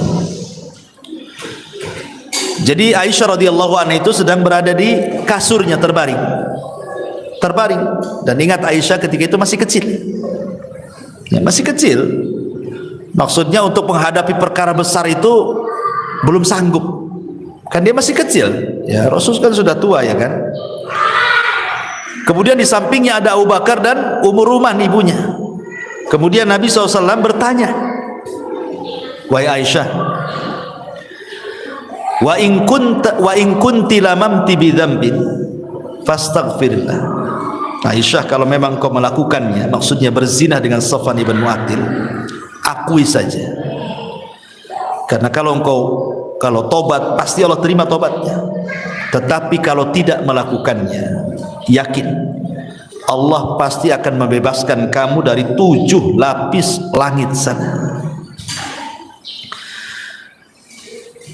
Jadi Aisyah radhiyallahu anha itu sedang berada di kasurnya terbaring. Dan ingat Aisyah ketika itu masih kecil. Ya, masih kecil. Maksudnya untuk menghadapi perkara besar itu belum sanggup. Kan dia masih kecil. Ya, Rasul kan sudah tua ya kan. Kemudian di sampingnya ada Abu Bakar dan Ummu Ruman ibunya. Kemudian Nabi SAW bertanya, wahai Aisyah, wa in kunti lamamti bidzambin fastaghfirillah. Aisyah, kalau memang kau melakukannya, maksudnya berzina dengan Safwan ibn Mu'attil, akui saja. Karena kalau tobat pasti Allah terima tobatnya. Tetapi kalau tidak melakukannya, yakin Allah pasti akan membebaskan kamu dari 7 lapis langit sana.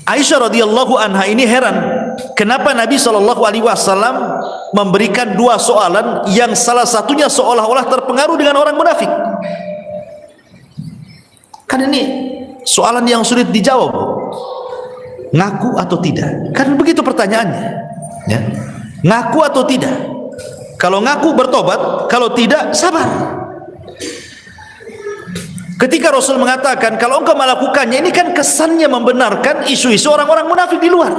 Aisyah radhiyallahu anha ini heran, kenapa Nabi SAW memberikan 2 soalan yang salah satunya seolah-olah terpengaruh dengan orang munafik. Kan ini soalan yang sulit dijawab. Ngaku atau tidak? Kan begitu pertanyaannya. Ya. Ngaku atau tidak? Kalau ngaku bertobat, kalau tidak sabar. Ketika Rasul mengatakan kalau engkau melakukannya, ini kan kesannya membenarkan isu-isu orang-orang munafik di luar.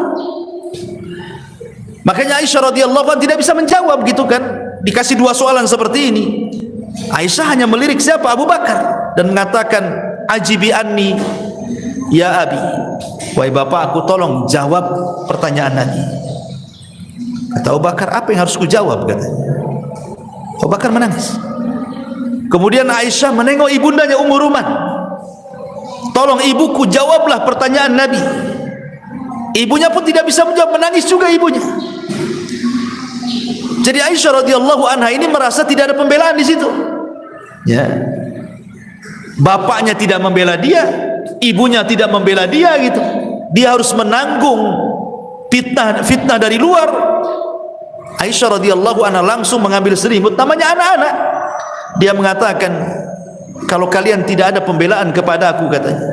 Makanya Aisyah radhiyallahu anha tidak bisa menjawab gitu kan. Dikasih dua soalan seperti ini. Aisyah hanya melirik siapa? Abu Bakar, dan mengatakan, ajibi anni ya abi, wahai bapak aku, tolong jawab pertanyaan Nabi. Kata Abu Bakar, apa yang harus kujawab? Katanya. Abu Bakar menangis. Kemudian Aisyah menengok ibundanya Ummu Ruman, tolong ibuku jawablah pertanyaan Nabi. Ibunya pun tidak bisa menjawab, menangis juga ibunya. Jadi Aisyah radhiyallahu anha ini merasa tidak ada pembelaan di situ. Ya. Bapaknya tidak membela dia, ibunya tidak membela dia gitu. Dia harus menanggung fitnah dari luar. Aisyah radhiyallahu anha langsung mengambil selimut, namanya anak-anak. Dia mengatakan, kalau kalian tidak ada pembelaan kepada aku, katanya,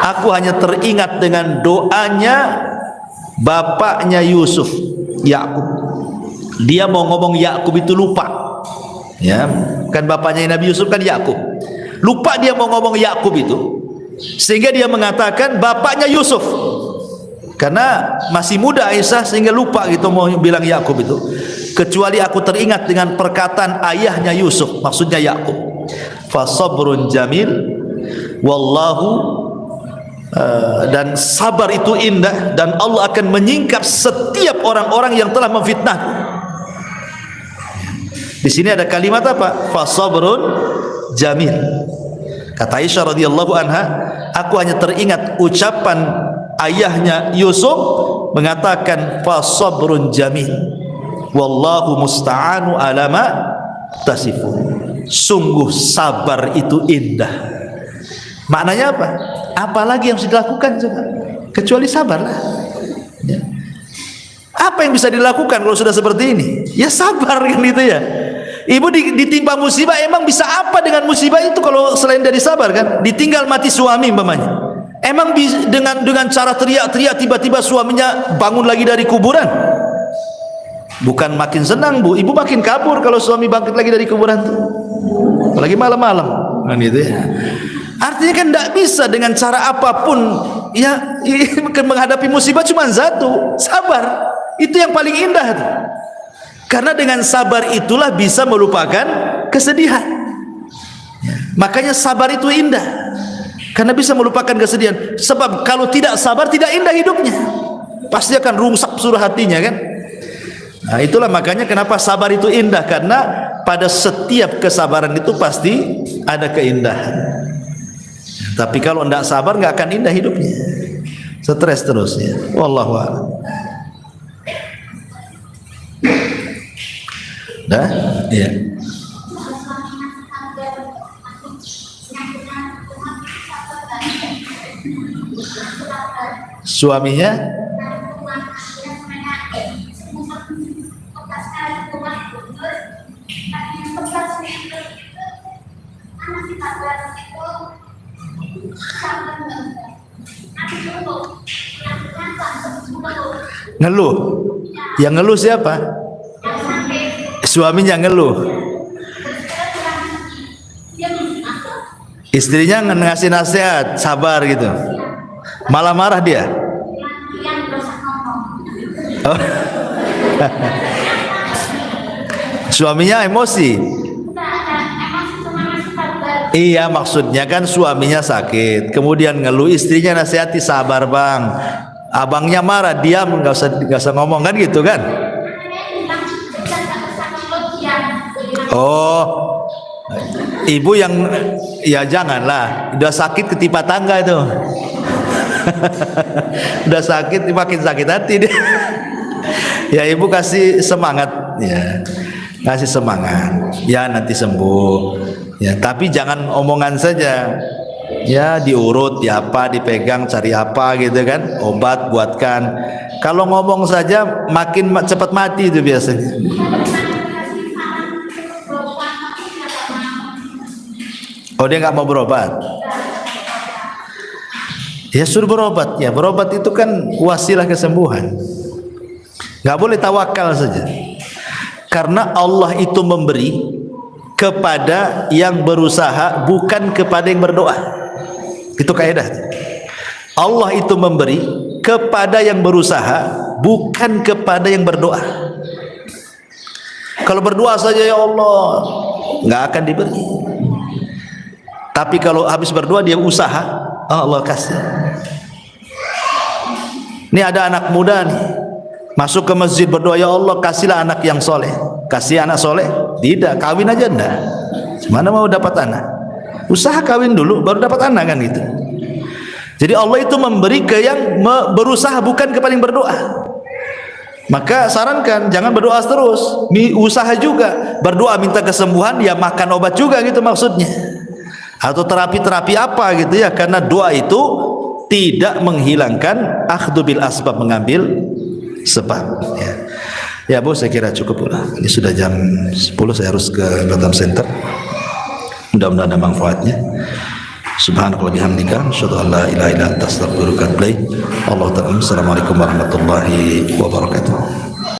aku hanya teringat dengan doanya bapaknya Yusuf, Yakub. Dia mau ngomong Yakub itu lupa. Ya, kan bapaknya Nabi Yusuf kan Yakub. Lupa dia mau ngomong Yakub itu. Sehingga dia mengatakan bapaknya Yusuf. Karena masih muda Aisyah sehingga lupa gitu mau bilang Yakub itu. Kecuali aku teringat dengan perkataan ayahnya Yusuf, maksudnya Yakub. Fa sabrun jamil wallahu, dan sabar itu indah, dan Allah akan menyingkap setiap orang-orang yang telah memfitnah. Di sini ada kalimat apa? Fa sabrun jamil. Kata Aisyah radhiyallahu anha, aku hanya teringat ucapan ayahnya Yusuf mengatakan fa sabrun jamil wallahu musta'anu ala ma tasifun. Sungguh sabar itu indah. Maknanya apa? Apalagi yang harus dilakukan coba? Kecuali sabarlah. Ya. Apa yang bisa dilakukan kalau sudah seperti ini? Ya sabar kan itu ya. Ibu ditimpa musibah, emang bisa apa dengan musibah itu kalau selain dari sabar kan? Ditinggal mati suami umpamanya. Emang dengan cara teriak-teriak tiba-tiba suaminya bangun lagi dari kuburan? Bukan makin senang bu, ibu makin kabur kalau suami bangkit lagi dari kuburan tuh. Apalagi malam-malam kan gitu ya. Artinya kan tidak bisa dengan cara apapun ya menghadapi musibah, cuma satu, sabar. Itu yang paling indah tuh. Karena dengan sabar itulah bisa melupakan kesedihan. Makanya sabar itu indah, karena bisa melupakan kesedihan. Sebab kalau tidak sabar tidak indah hidupnya, pasti akan rungsak seluruh hatinya kan. Nah itulah makanya kenapa sabar itu indah, karena pada setiap kesabaran itu pasti ada keindahan. Tapi kalau tidak sabar nggak akan indah hidupnya, stres terusnya. Wallahu a'lam. Dah, ya. Suaminya ngeluh. Yang ngeluh siapa? Suaminya ngeluh. Istrinya ngasih nasihat, sabar gitu. Malah marah dia. Oh. Suaminya emosi. Iya, maksudnya kan suaminya sakit, kemudian ngeluh, istrinya nasihati, sabar bang. Abangnya marah, diam, nggak usah ngomong kan gitu kan? Oh, ibu yang ya janganlah, udah sakit ketipa tangga itu. Udah sakit makin sakit hati dia. Ya ibu kasih semangat ya, kasih semangat ya, nanti sembuh ya, tapi jangan omongan saja ya, diurut ya, apa dipegang, cari apa gitu kan, obat buatkan. Kalau ngomong saja makin cepat mati itu biasanya. Oh dia nggak mau berobat. Ya suruh berobat. Ya berobat itu kan wasilah kesembuhan. Nggak boleh tawakal saja. Karena Allah itu memberi kepada yang berusaha, bukan kepada yang berdoa. Itu kaidah. Allah itu memberi kepada yang berusaha, bukan kepada yang berdoa. Kalau berdoa saja ya Allah, nggak akan diberi. Tapi kalau habis berdoa dia usaha, Allah kasih. Ini ada anak muda nih, masuk ke masjid berdoa, ya Allah kasihlah anak yang soleh. Kasih anak soleh? Tidak, kawin aja enggak. Mana mau dapat anak? Usaha kawin dulu baru dapat anak kan gitu. Jadi Allah itu memberi ke yang berusaha, bukan kepada yang berdoa. Maka sarankan jangan berdoa terus, usaha juga. Berdoa minta kesembuhan, ya makan obat juga gitu maksudnya. Atau terapi-terapi apa gitu ya, karena doa itu tidak menghilangkan akhdhu bil asbab, mengambil sebab ya. Ya Bu, saya kira cukup lah. Ini sudah jam 10, saya harus ke Batam Center. Mudah-mudahan ada manfaatnya. Subhanakallah bihamdika, asyhadu an la ilaha illa anta, astaghfiruka wa atubu ilaik. Allahu ta'ala. Assalamualaikum warahmatullahi wabarakatuh.